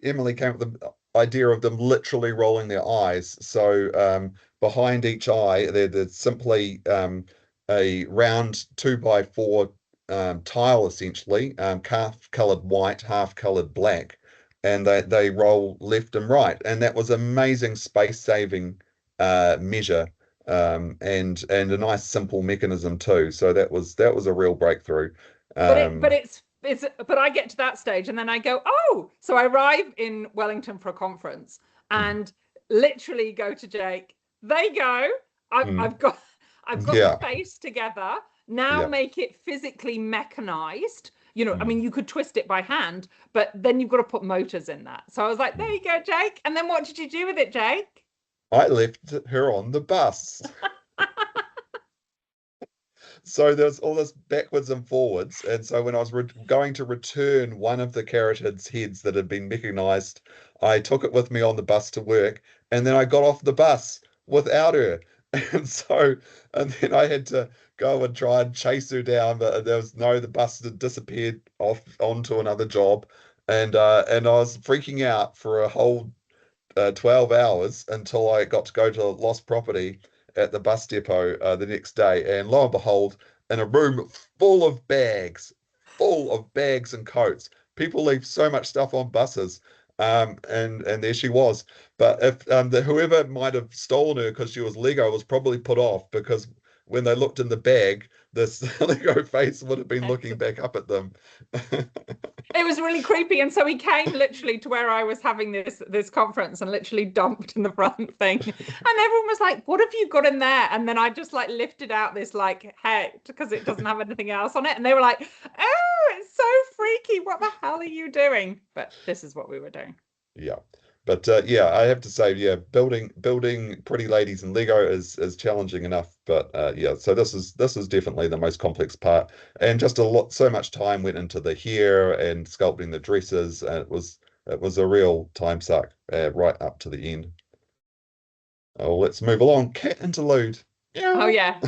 Speaker 2: Emily came up with the idea of them literally rolling their eyes. So behind each eye, there's simply a round 2x4 tile, essentially, half colored white, half colored black, and they roll left and right, and that was amazing space saving measure. And a nice simple mechanism too. So that was a real breakthrough.
Speaker 3: But I get to that stage, and then I go, oh, so I arrive in Wellington for a conference, and literally go to Jake. There you go. I've got the face together. Now make it physically mechanized. You know, I mean, you could twist it by hand, but then you've got to put motors in that. So I was like, there you go, Jake. And then what did you do with it, Jake?
Speaker 2: I left her on the bus. So there's all this backwards and forwards. And so when I was going to return one of the caryatid's heads that had been mechanized, I took it with me on the bus to work, and then I got off the bus without her. And then I had to go and try and chase her down, but the bus had disappeared off onto another job. And I was freaking out for a whole 12 hours until I got to go to lost property at the bus depot the next day, and lo and behold, in a room full of bags and coats. People leave so much stuff on buses, and there she was. But if whoever might have stolen her because she was Lego was probably put off, because when they looked in the bag, this Lego face would have been looking back up at them.
Speaker 3: It was really creepy, and so he came literally to where I was having this conference and literally dumped in the front thing, and everyone was like, what have you got in there? And then I just like lifted out this like hat, because it doesn't have anything else on it, and they were like, oh, it's so freaky, what the hell are you doing? But this is what we were doing.
Speaker 2: Yeah. But I have to say, building pretty ladies in Lego is challenging enough. But so this is definitely the most complex part, and just so much time went into the hair and sculpting the dresses, and it was a real time suck right up to the end. Oh, let's move along. Cat interlude.
Speaker 3: Oh yeah,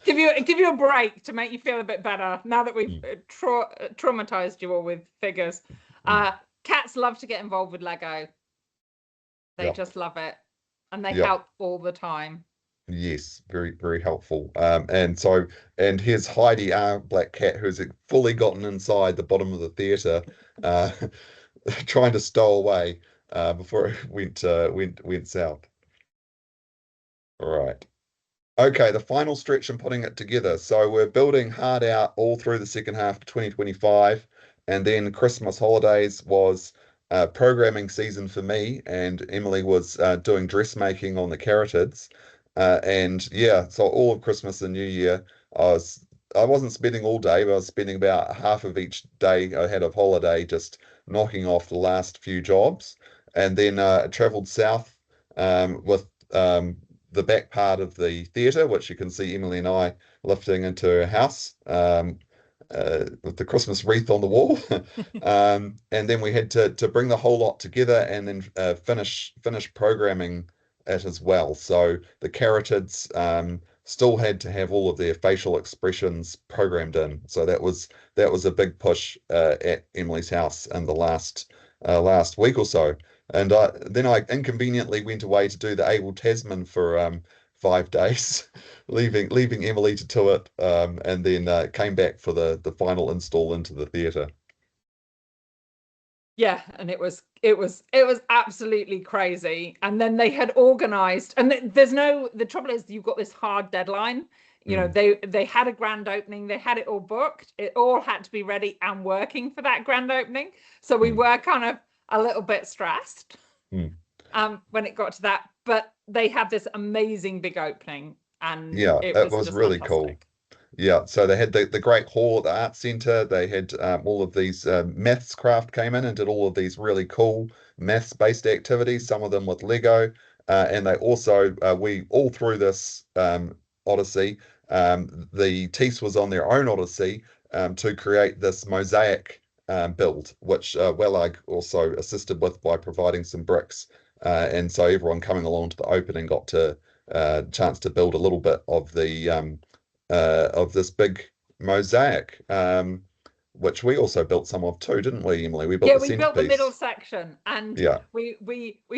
Speaker 3: give you a break to make you feel a bit better now that we've traumatized you all with figures. Cats love to get involved with Lego. They just love it, and they help all the time. Yes,
Speaker 2: very, very helpful. And here's Heidi, our black cat, who's fully gotten inside the bottom of the theatre, trying to stow away before it went south. All right. Okay, the final stretch and putting it together. So we're building hard out all through the second half of 2025. And then Christmas holidays was programming season for me, and Emily was doing dressmaking on the Carrotids. And yeah, so all of Christmas and New Year, I wasn't spending all day, but I was spending about half of each day I had of holiday just knocking off the last few jobs. And then traveled south with the back part of the theatre, which you can see Emily and I lifting into her house with the Christmas wreath on the wall. And then we had to bring the whole lot together and then finish programming it as well. So the Carotids still had to have all of their facial expressions programmed in. So that was a big push at Emily's house in the last week or so. And then I inconveniently went away to do the Abel Tasman for 5 days, leaving Emily to do it, and then came back for the final install into the theatre.
Speaker 3: Yeah, and it was absolutely crazy. And then they had organized, and the trouble is you've got this hard deadline. You know, they had a grand opening, they had it all booked, it all had to be ready and working for that grand opening. So we were kind of a little bit stressed when it got to that, but they had this amazing big opening, and
Speaker 2: yeah, it was
Speaker 3: just
Speaker 2: really
Speaker 3: fantastic.
Speaker 2: cool. Yeah, so they had the great hall at the art centre. They had all of these maths craft came in and did all of these really cool maths-based activities, some of them with Lego. And they also, we all through this Odyssey, the Teece was on their own Odyssey to create this mosaic build, which Well-LUG also assisted with by providing some bricks. And so everyone coming along to the opening got to chance to build a little bit of the of this big mosaic, which we also built some of too, didn't we, Emily? We built
Speaker 3: we built the middle section, and we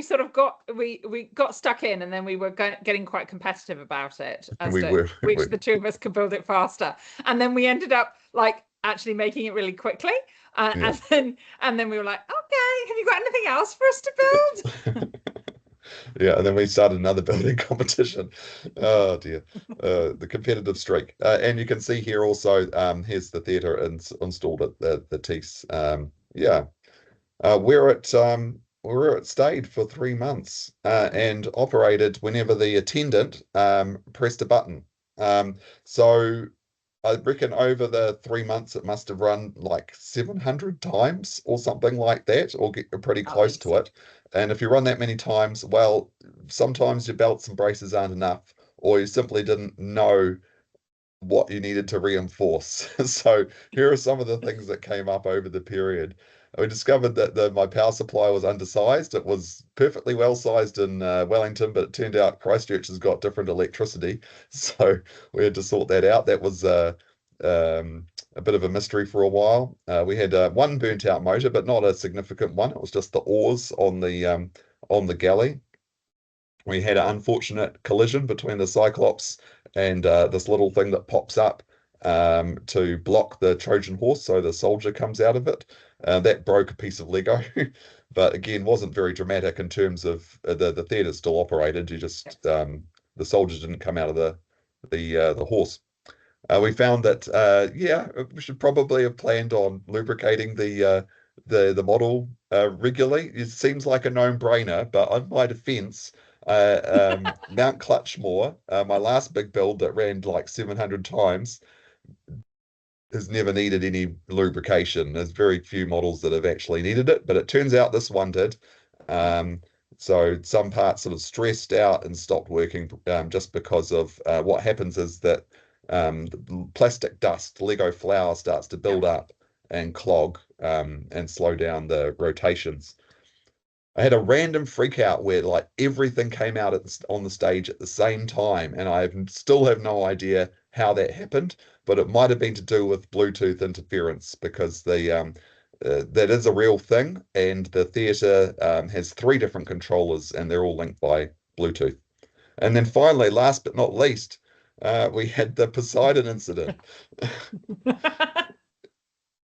Speaker 3: sort of got stuck in, and then we were getting quite competitive about it as which the two of us could build it faster, and then we ended up like actually making it really quickly, and then we were like, okay, have you got anything else for us to build?
Speaker 2: Yeah, and then we started another building competition. Oh dear, the competitive streak. And you can see here also, here's the theatre installed at the Teece. Where it stayed for 3 months and operated whenever the attendant pressed a button. So I reckon over the 3 months it must have run like 700 times or something like that, or get pretty close to it. And if you run that many times, well, sometimes your belts and braces aren't enough, or you simply didn't know what you needed to reinforce. So here are some of the things that came up over the period. We discovered that my power supply was undersized. It was perfectly well sized in Wellington, but it turned out Christchurch has got different electricity. So we had to sort that out. That was a bit of a mystery for a while. We had one burnt out motor, but not a significant one. It was just the oars on the galley. We had an unfortunate collision between the Cyclops and this little thing that pops up to block the Trojan horse, so the soldier comes out of it. That broke a piece of Lego, but again, wasn't very dramatic in terms of the theatre still operated. You just the soldiers didn't come out of the horse. We found that we should probably have planned on lubricating the model regularly. It seems like a no-brainer, but on my defense, Mount Clutchmore, my last big build that ran like 700 times, has never needed any lubrication. There's very few models that have actually needed it, but it turns out this one did. So some parts sort of stressed out and stopped working just because of what happens is that the plastic dust, Lego flour, starts to build up and clog and slow down the rotations. I had a random freak out where like everything came out on the stage at the same time, and I still have no idea how that happened, but it might have been to do with Bluetooth interference, because that is a real thing, and the theatre has 3 different controllers and they're all linked by Bluetooth. And then finally, last but not least, we had the Poseidon incident.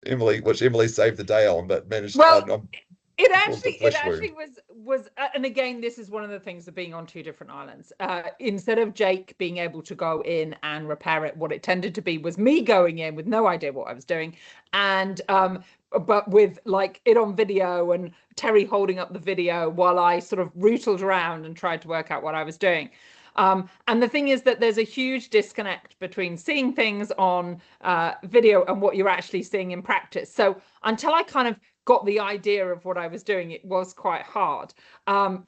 Speaker 2: Emily saved the day on, but managed.
Speaker 3: Well, It
Speaker 2: caused a
Speaker 3: actually,
Speaker 2: flesh wound.
Speaker 3: was, and again, this is one of the things of being on two different islands. Instead of Jake being able to go in and repair it, what it tended to be was me going in with no idea what I was doing, and but with like it on video and Terry holding up the video while I sort of rootled around and tried to work out what I was doing. And the thing is that there's a huge disconnect between seeing things on video and what you're actually seeing in practice. So until I kind of got the idea of what I was doing, it was quite hard,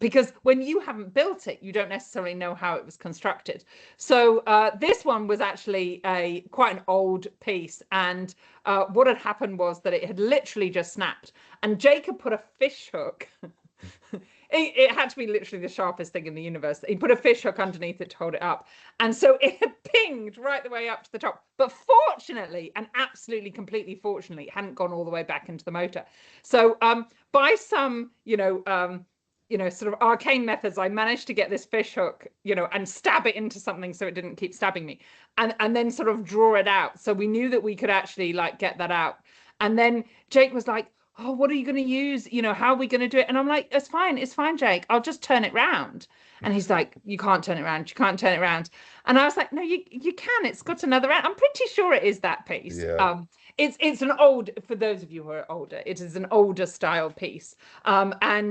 Speaker 3: because when you haven't built it, you don't necessarily know how it was constructed. So this one was actually quite an old piece, and what had happened was that it had literally just snapped, and Jacob put a fish hook. It had to be literally the sharpest thing in the universe. He put a fish hook underneath it to hold it up. And so it had pinged right the way up to the top. But fortunately, and absolutely completely fortunately, it hadn't gone all the way back into the motor. So by some, sort of arcane methods, I managed to get this fish hook, and stab it into something so it didn't keep stabbing me. And then sort of draw it out. So we knew that we could actually like get that out. And then Jake was like, oh, what are you going to use? How are we going to do it? And I'm like, it's fine, Jake. I'll just turn it round. And he's like, you can't turn it round. You can't turn it round. And I was like, no, you can. It's got another round. I'm pretty sure it is that piece.
Speaker 2: Yeah.
Speaker 3: It's an old, for those of you who are older, it is an older style piece. Yeah,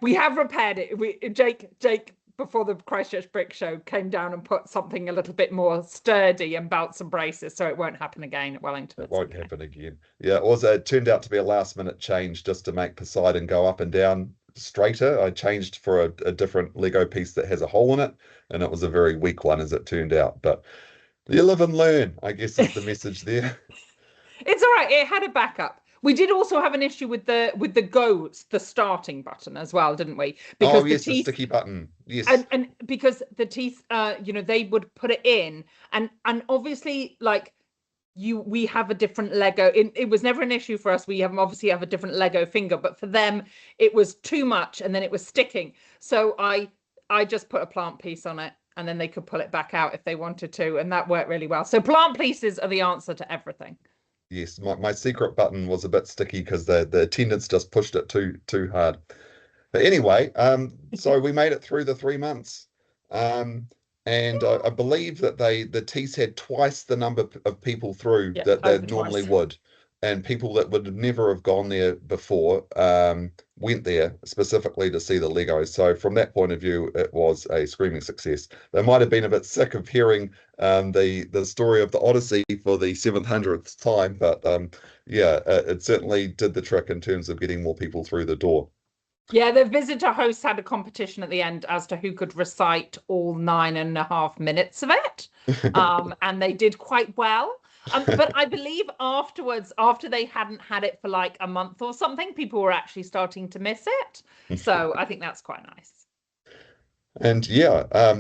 Speaker 3: we have repaired it. Jake before the Christchurch Brick Show came down and put something a little bit more sturdy and belts and braces, so it won't happen again at Wellington.
Speaker 2: It won't happen again. Yeah, also it turned out to be a last minute change just to make Poseidon go up and down straighter. I changed for a different Lego piece that has a hole in it, and it was a very weak one as it turned out. But you live and learn, I guess, is the message there.
Speaker 3: It's all right. It had a backup. We did also have an issue with the starting button as well, didn't we?
Speaker 2: Because the sticky button. Yes.
Speaker 3: And because the Teece, they would put it in, and obviously like we have a different Lego. It was never an issue for us. We obviously have a different Lego finger, but for them it was too much, and then it was sticking. So I just put a plant piece on it, and then they could pull it back out if they wanted to, and that worked really well. So plant pieces are the answer to everything.
Speaker 2: Yes, my secret button was a bit sticky because the attendants just pushed it too hard. But anyway, so we made it through the 3 months. And I believe that the Teece had twice the number of people through that they normally would. And people that would never have gone there before went there specifically to see the Legos. So from that point of view, it was a screaming success. They might have been a bit sick of hearing the story of the Odyssey for the 700th time, but it certainly did the trick in terms of getting more people through the door.
Speaker 3: Yeah, the visitor hosts had a competition at the end as to who could recite all 9.5 minutes of it. And they did quite well. But I believe afterwards, after they hadn't had it for like a month or something, people were actually starting to miss it. So I think that's quite nice.
Speaker 2: And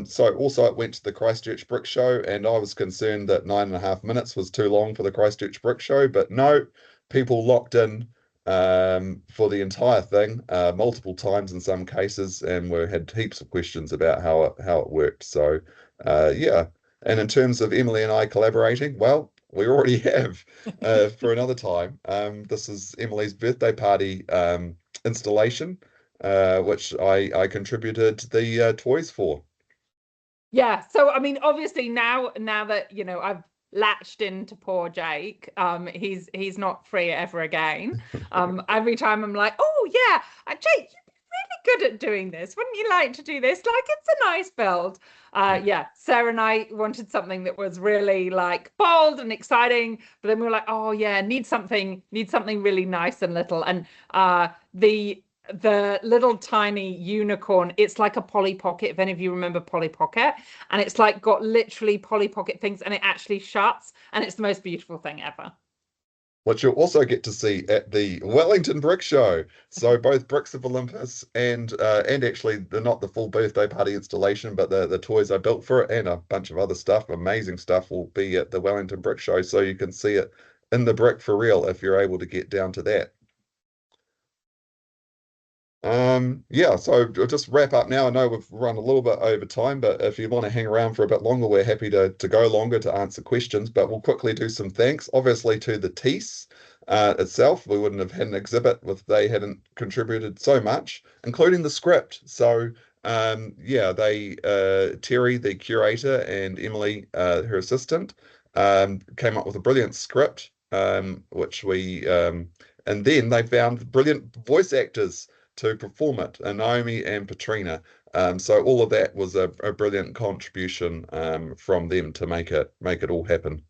Speaker 2: so also it went to the Christchurch Brick Show, and I was concerned that 9.5 minutes was too long for the Christchurch Brick Show, but no, people locked in for the entire thing multiple times in some cases, and we had heaps of questions about how it worked. So and in terms of Emily and I collaborating, well, we already have for another time. This is Emily's birthday party installation, which I contributed the toys for.
Speaker 3: Yeah, so I mean, obviously now that I've latched into poor Jake, he's not free ever again. Every time I'm like, oh yeah, Jake, you'd be really good at doing this. Wouldn't you like to do this? Like, it's a nice build. Sarah and I wanted something that was really like bold and exciting, but then we were like, oh yeah, need something really nice and little. And the little tiny unicorn, it's like a Polly Pocket, if any of you remember Polly Pocket, and it's like got literally Polly Pocket things, and it actually shuts, and it's the most beautiful thing ever.
Speaker 2: Which you'll also get to see at the Wellington Brick Show. So both Bricks of Olympus and actually not the full birthday party installation, but the toys I built for it and a bunch of other stuff, amazing stuff, will be at the Wellington Brick Show. So you can see it in the brick for real if you're able to get down to that. So I'll just wrap up now. I know we've run a little bit over time, but if you want to hang around for a bit longer, we're happy to go longer to answer questions, but we'll quickly do some thanks, obviously to the Teece. itself. We wouldn't have had an exhibit if they hadn't contributed so much, including the script. So yeah, Terry, the curator, and Emily, her assistant, came up with a brilliant script, which and then they found brilliant voice actors to perform it, and Naomi and Patrina. So all of that was a brilliant contribution from them to make it all happen.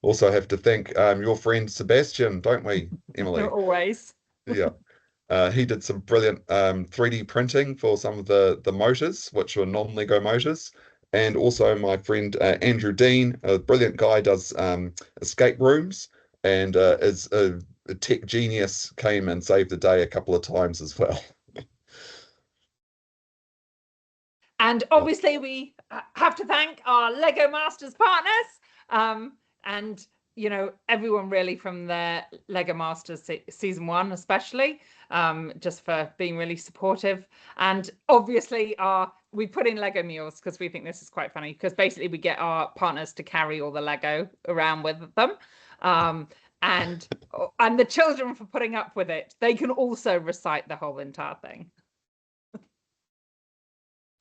Speaker 2: Also have to thank your friend Sebastian, don't we, Emily?
Speaker 3: Always.
Speaker 2: Yeah. He did some brilliant 3D printing for some of the motors, which were non-Lego motors. And also my friend Andrew Dean, a brilliant guy, does escape rooms, and is a tech genius, came and saved the day a couple of times as well.
Speaker 3: And obviously we have to thank our Lego Masters partners, and everyone really from the Lego Masters season 1 especially, just for being really supportive. And obviously we put in Lego meals because we think this is quite funny, because basically we get our partners to carry all the Lego around with them, and the children, for putting up with it, they can also recite the whole entire thing.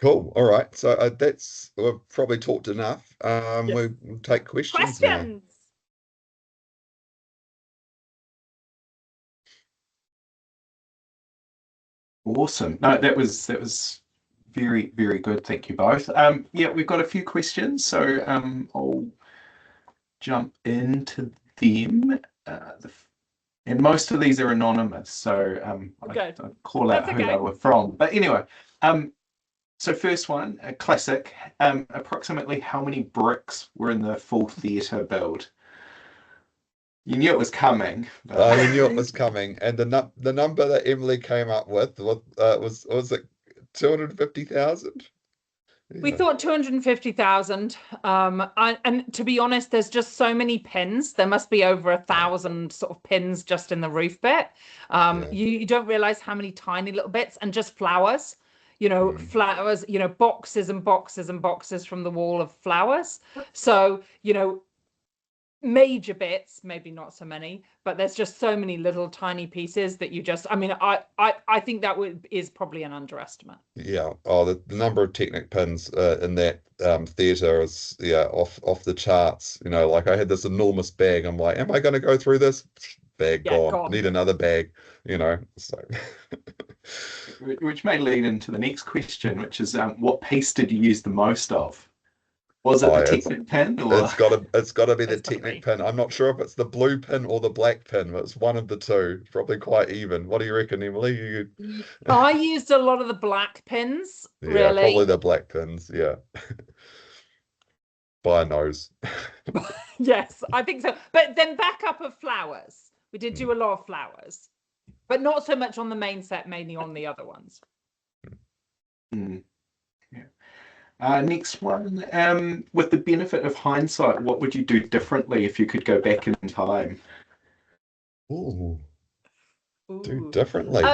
Speaker 2: Cool. All right. So we've probably talked enough.
Speaker 3: Yes.
Speaker 2: We'll take questions now.
Speaker 1: Awesome. No, that was very, very good. Thank you both. Yeah, we've got a few questions, so I'll jump into them. And most of these are anonymous, so I don't call out who they were from. But anyway, so first one, a classic. Approximately how many bricks were in the full theatre build? You knew it was coming.
Speaker 2: We knew it was coming, and the number that Emily came up with was it 250,000? Yeah.
Speaker 3: We thought 250,000. And to be honest, there's just so many pins. There must be over 1,000 sort of pins just in the roof bit. You don't realize how many tiny little bits, and just flowers. Flowers. Boxes and boxes and boxes from the wall of flowers. So major bits, maybe not so many, but there's just so many little tiny pieces that I think that is probably an underestimate.
Speaker 2: Yeah. Oh, the number of Technic pins in that theatre is off the charts. Like I had this enormous bag. I'm like, am I going to go through this? Bag gone. Need another bag. So.
Speaker 1: Which may lead into the next question, which is what piece did you use the most of? Was it the Technic pin? Or?
Speaker 2: It's got to be the Technic pin. I'm not sure if it's the blue pin or the black pin, but it's one of the two. Probably quite even. What do you reckon, Emily?
Speaker 3: I used a lot of the black pins.
Speaker 2: Yeah,
Speaker 3: really.
Speaker 2: Probably the black pins. Yeah. By a nose.
Speaker 3: Yes, I think so. But then backup of flowers. We did do a lot of flowers, but not so much on the main set, mainly on the other ones.
Speaker 1: Yeah. Next one. With the benefit of hindsight, what would you do differently if you could go back in time?
Speaker 2: Ooh. Do differently.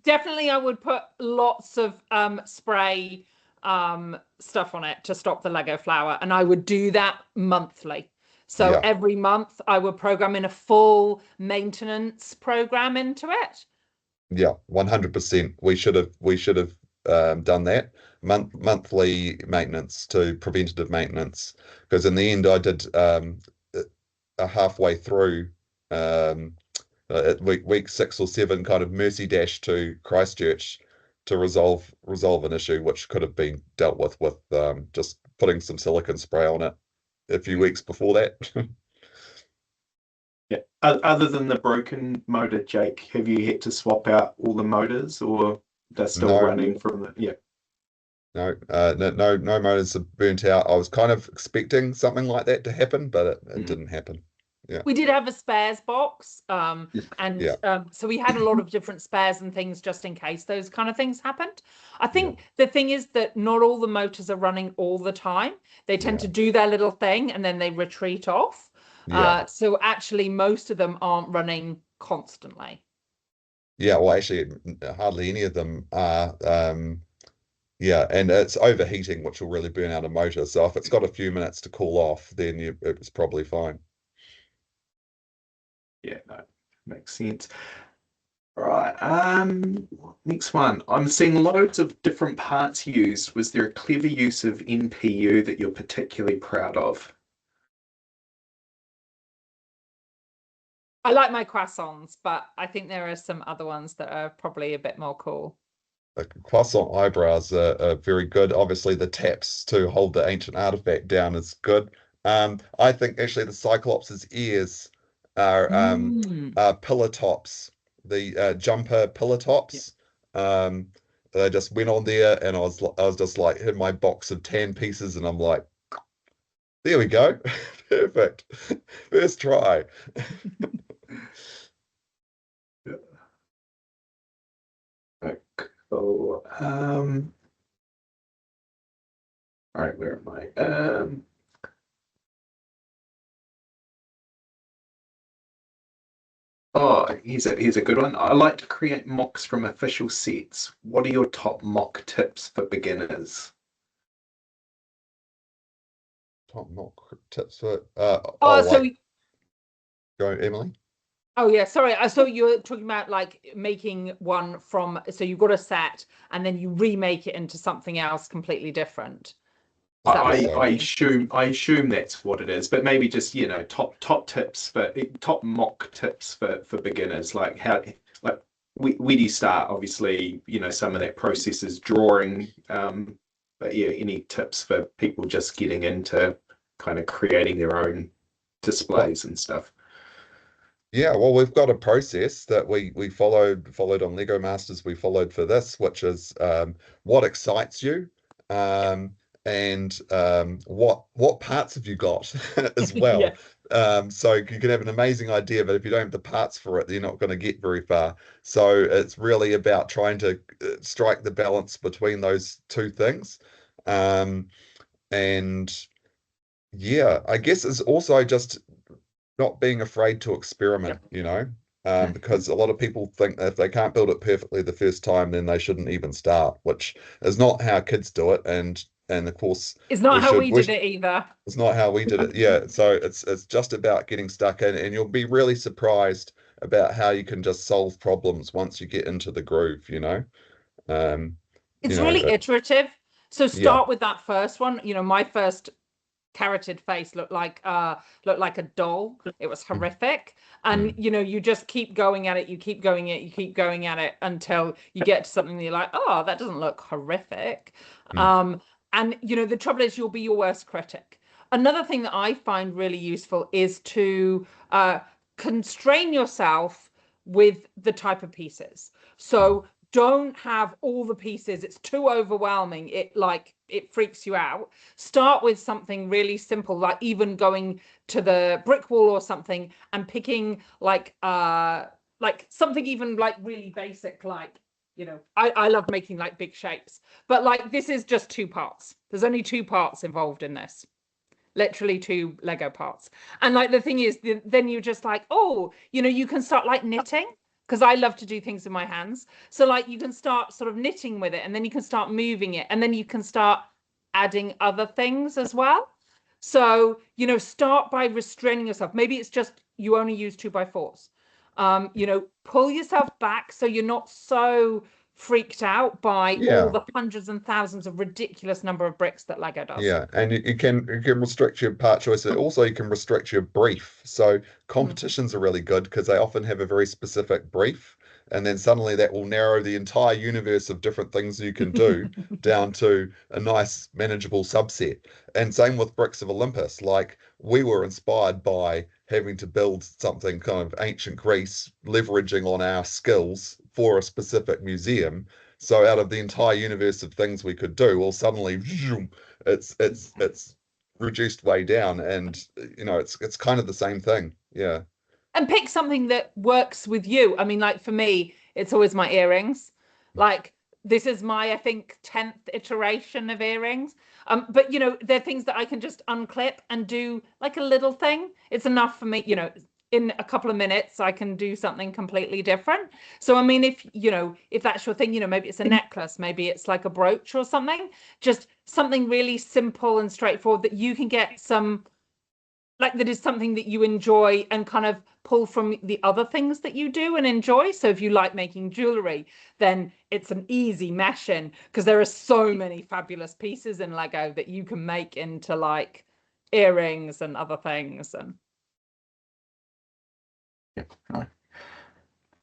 Speaker 3: Definitely, I would put lots of spray stuff on it to stop the Lego flower, and I would do that monthly. So every month I would program in a full maintenance program into it.
Speaker 2: Yeah, 100%. We should have done that. Monthly maintenance to preventative maintenance, because in the end I did halfway through at week 6 or 7 kind of mercy dash to Christchurch to resolve an issue which could have been dealt with just putting some silicone spray on it a few weeks before that.
Speaker 1: Yeah. Other than the broken motor, Jake, have you had to swap out all the motors, or they're still running from the? Yeah.
Speaker 2: No motors are burnt out. I was kind of expecting something like that to happen, but it didn't happen. Yeah.
Speaker 3: We did have a spares box, so we had a lot of different spares and things just in case those kind of things happened. I think the thing is that not all the motors are running all the time. They tend to do their little thing and then they retreat off. So actually most of them aren't running constantly.
Speaker 2: Yeah, well, actually hardly any of them are. Yeah, and it's overheating, which will really burn out a motor. So if it's got a few minutes to cool off, then it's probably fine.
Speaker 1: Yeah, no, makes sense. All right. Next one. I'm seeing loads of different parts used. Was there a clever use of NPU that you're particularly proud of?
Speaker 3: I like my croissants, but I think there are some other ones that are probably a bit more cool.
Speaker 2: The croissant eyebrows are very good. Obviously, the taps to hold the ancient artifact down is good. I think actually the Cyclops' ears are pillar tops, the jumper pillar tops. They just went on there, and I was just like in my box of tan pieces, and I'm like, there we go, perfect, first try.
Speaker 1: Cool. All right, where am I? Oh, here's a good one. I like to create mocks from official sets. What are your top mock tips for beginners?
Speaker 2: Top mock tips for
Speaker 3: So
Speaker 2: go Emily.
Speaker 3: oh yeah, sorry. I saw you were talking about like making one from, so you've got a set and then you remake it into something else completely different. Is that what you're
Speaker 1: I
Speaker 3: thinking?
Speaker 1: assume that's what it is, but maybe just, you know, top tips for top mock tips for beginners, like how, like where do you start? Obviously, you know, some of that process is drawing, but yeah, any tips for people just getting into kind of creating their own displays and stuff?
Speaker 2: Yeah, well, we've got a process that we followed on Lego Masters. We followed for this, which is what excites you, and what parts have you got as well.
Speaker 3: Yeah.
Speaker 2: So you can have an amazing idea, but if you don't have the parts for it, you're not going to get very far. So it's really about trying to strike the balance between those two things. And yeah, I guess it's also just not being afraid to experiment, you know, because a lot of people think that if they can't build it perfectly the first time, then they shouldn't even start, which is not how kids do it. And of course,
Speaker 3: It's not how we did it either.
Speaker 2: It's not how we did it. Yeah. So it's just about getting stuck in, and you'll be really surprised about how you can just solve problems once you get into the groove, you know.
Speaker 3: It's really iterative. So
Speaker 2: yeah.
Speaker 3: start with that first one. You know, my first carroted face looked like a doll. It was horrific. And you know, you just keep going at it, you keep going at it, you keep going at it until you get to something that you're like, oh, that doesn't look horrific. And you know, the trouble is you'll be your worst critic. Another thing that I find really useful is to constrain yourself with the type of pieces. So don't have all the pieces. It's too overwhelming. It freaks you out. Start with something really simple, like even going to the brick wall or something and picking like something even like really basic, like, you know, I love making like big shapes, but like this is just 2 parts. There's only 2 parts involved in this. Literally 2 Lego parts. And like the thing is, then you're just like, oh, you know, you can start like knitting, because I love to do things in my hands. So like you can start sort of knitting with it, and then you can start moving it, and then you can start adding other things as well. So, you know, start by restraining yourself. Maybe it's just you only use 2x4s. You know, pull yourself back so you're not so freaked out by all the hundreds and thousands of ridiculous number of bricks that Lego does.
Speaker 2: Yeah, and you can restrict your part choice. Also, you can restrict your brief. So competitions are really good because they often have a very specific brief, and then suddenly that will narrow the entire universe of different things you can do down to a nice manageable subset. And same with Bricks of Olympus. Like we were inspired by having to build something kind of ancient Greece, leveraging on our skills for a specific museum. So out of the entire universe of things we could do, well, suddenly it's reduced way down, and you know it's kind of the same thing. Yeah.
Speaker 3: And pick something that works with you. I mean, like for me, it's always my earrings. Like this is my, I think, 10th iteration of earrings. But you know, they're things that I can just unclip and do like a little thing. It's enough for me, you know, in a couple of minutes, I can do something completely different. So, I mean, if, you know, if that's your thing, you know, maybe it's a necklace, maybe it's like a brooch or something, just something really simple and straightforward that you can get some like that is something that you enjoy and kind of pull from the other things that you do and enjoy. So if you like making jewelry, then it's an easy mesh in, because there are so many fabulous pieces in Lego that you can make into like earrings and other things. And
Speaker 1: Yeah, right.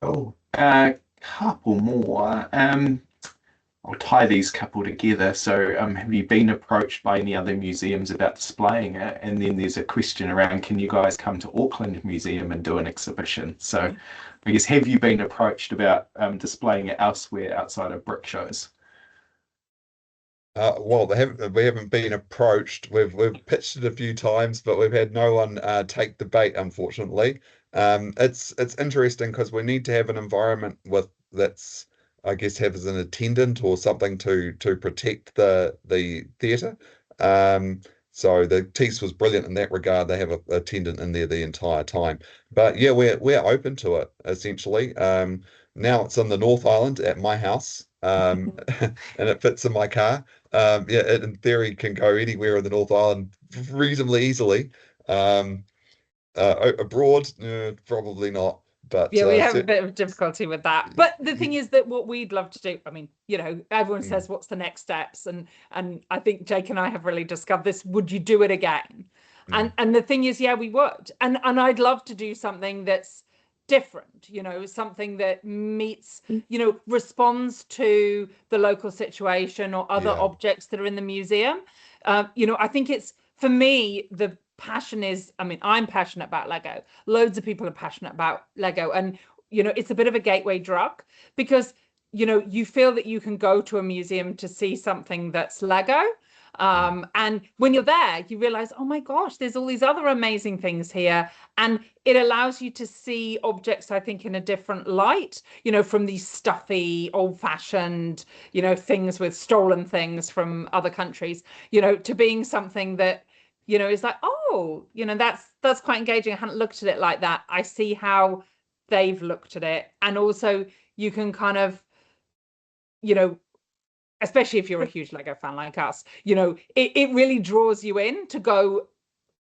Speaker 1: Oh, couple more. I'll tie these couple together. So, have you been approached by any other museums about displaying it? And then there's a question around, can you guys come to Auckland Museum and do an exhibition? So, I guess, have you been approached about displaying it elsewhere outside of brick shows?
Speaker 2: Well, we haven't been approached. We've pitched it a few times, but we've had no one take the bait, unfortunately. It's interesting because we need to have an environment that's, I guess, have as an attendant or something to protect the theatre. So the Teece was brilliant in that regard. They have a attendant in there the entire time. But yeah, we're open to it essentially. Now it's in the North Island at my house, and it fits in my car. Yeah, it in theory can go anywhere in the North Island reasonably easily. Abroad, probably not. But
Speaker 3: yeah, we have a bit of difficulty with that. But the thing is that what we'd love to do, I mean, you know, everyone says what's the next steps, and I think Jake and I have really discovered this. Would you do it again? And the thing is, yeah, we would. And I'd love to do something that's different, you know, something that meets, you know, responds to the local situation or other objects that are in the museum. You know, I think it's, for me, the passion is, I mean, I'm passionate about Lego. Loads of people are passionate about Lego. And, you know, it's a bit of a gateway drug because, you know, you feel that you can go to a museum to see something that's Lego. And when you're there, you realize, oh my gosh, there's all these other amazing things here. And it allows you to see objects, I think, in a different light, you know, from these stuffy, old fashioned, you know, things with stolen things from other countries, you know, to being something that, you know, is like, oh, you know, that's quite engaging. I hadn't looked at it like that. I see how they've looked at it. And also you can kind of, you know, especially if you're a huge Lego fan like us, you know, it really draws you in to go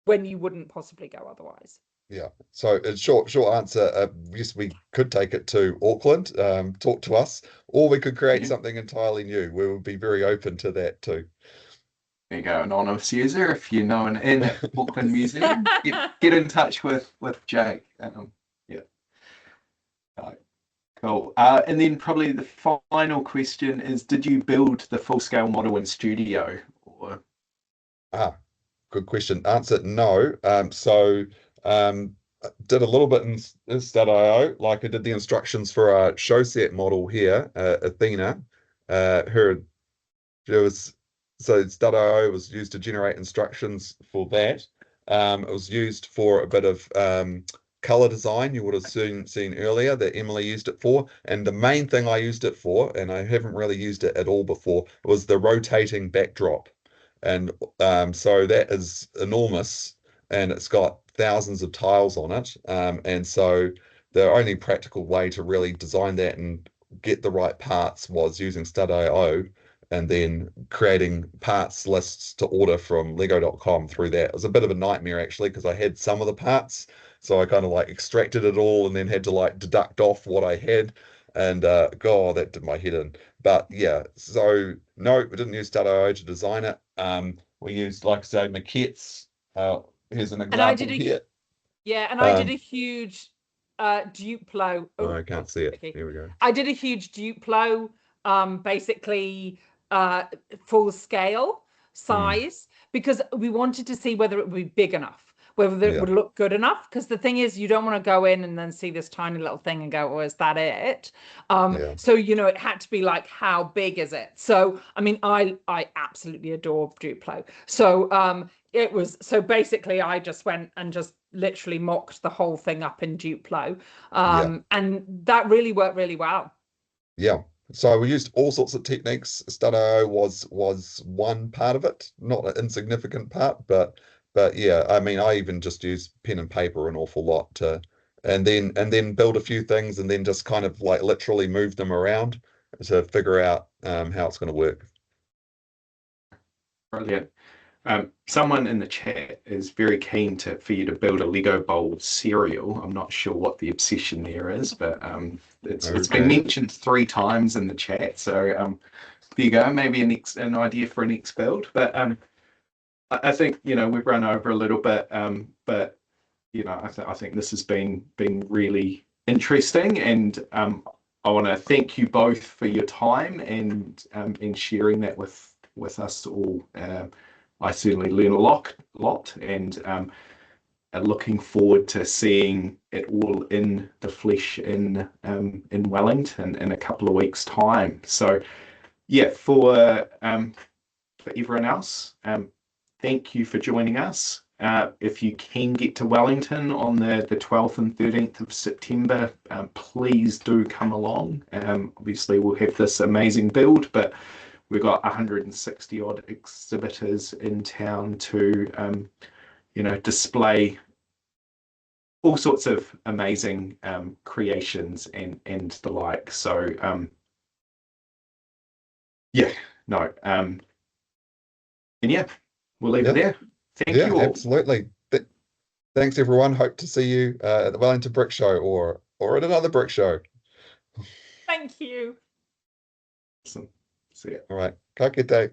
Speaker 3: when you wouldn't possibly go otherwise.
Speaker 2: Yeah. So in short answer, yes, we could take it to Auckland, talk to us, or we could create something entirely new. We would be very open to that too.
Speaker 1: There you go, anonymous user. If you know an in Auckland Museum, get in touch with Jake. Yeah. Right. Cool. And then probably the final question is, did you build the full-scale model in studio? Or...
Speaker 2: Good question. Answer, no. Did a little bit in Stud.io, like I did the instructions for our show set model here, Athena. So Stud.io was used to generate instructions for that. It was used for a bit of color design. You would have seen earlier that Emily used it for. And the main thing I used it for, and I haven't really used it at all before, was the rotating backdrop. And so that is enormous, and it's got thousands of tiles on it. And so the only practical way to really design that and get the right parts was using Stud.io, and then creating parts lists to order from lego.com through that. It was a bit of a nightmare actually, because I had some of the parts, so I kind of like extracted it all and then had to like deduct off what I had, and God, that did my head in. But yeah, so no, we didn't use Stud.io to design it. We used, like I say, maquettes. Here's an example here.
Speaker 3: Yeah, and I did a huge Duplo.
Speaker 2: Oh, I can't see it. Okay. Here we go.
Speaker 3: I did a huge Duplo, basically full scale size, because we wanted to see whether it would be big enough, whether it would look good enough. Because the thing is, you don't want to go in and then see this tiny little thing and go, oh, is that it? So, you know, it had to be like, how big is it? So, I mean, I absolutely adore Duplo. So it was, so basically I just went and just literally mocked the whole thing up in Duplo. And that really worked really well.
Speaker 2: Yeah. So we used all sorts of techniques. Stud.io was one part of it, not an insignificant part, but yeah, I mean, I even just use pen and paper an awful lot to, and then build a few things, and then just kind of like literally move them around to figure out how it's going to work.
Speaker 1: Brilliant. Someone in the chat is very keen for you to build a Lego bowl cereal. I'm not sure what the obsession there is, but it's been mentioned 3 times in the chat. So there you go. Maybe an idea for a next build. But I think we've run over a little bit, but I think this has been really interesting, and I want to thank you both for your time and sharing that with us all. I certainly learn a lot, and looking forward to seeing it all in the flesh in Wellington in a couple of weeks' time. So, yeah, for everyone else, thank you for joining us. If you can get to Wellington on the 12th and 13th of September, please do come along. Obviously, we'll have this amazing build, but we've got 160 odd exhibitors in town to, display all sorts of amazing creations and the like. So, and yeah, we'll leave it there. Thank you all.
Speaker 2: Absolutely. Thanks, everyone. Hope to see you at the Wellington Brick Show or at another brick show.
Speaker 3: Thank you.
Speaker 1: Awesome. See ya.
Speaker 2: All right. Ka kite.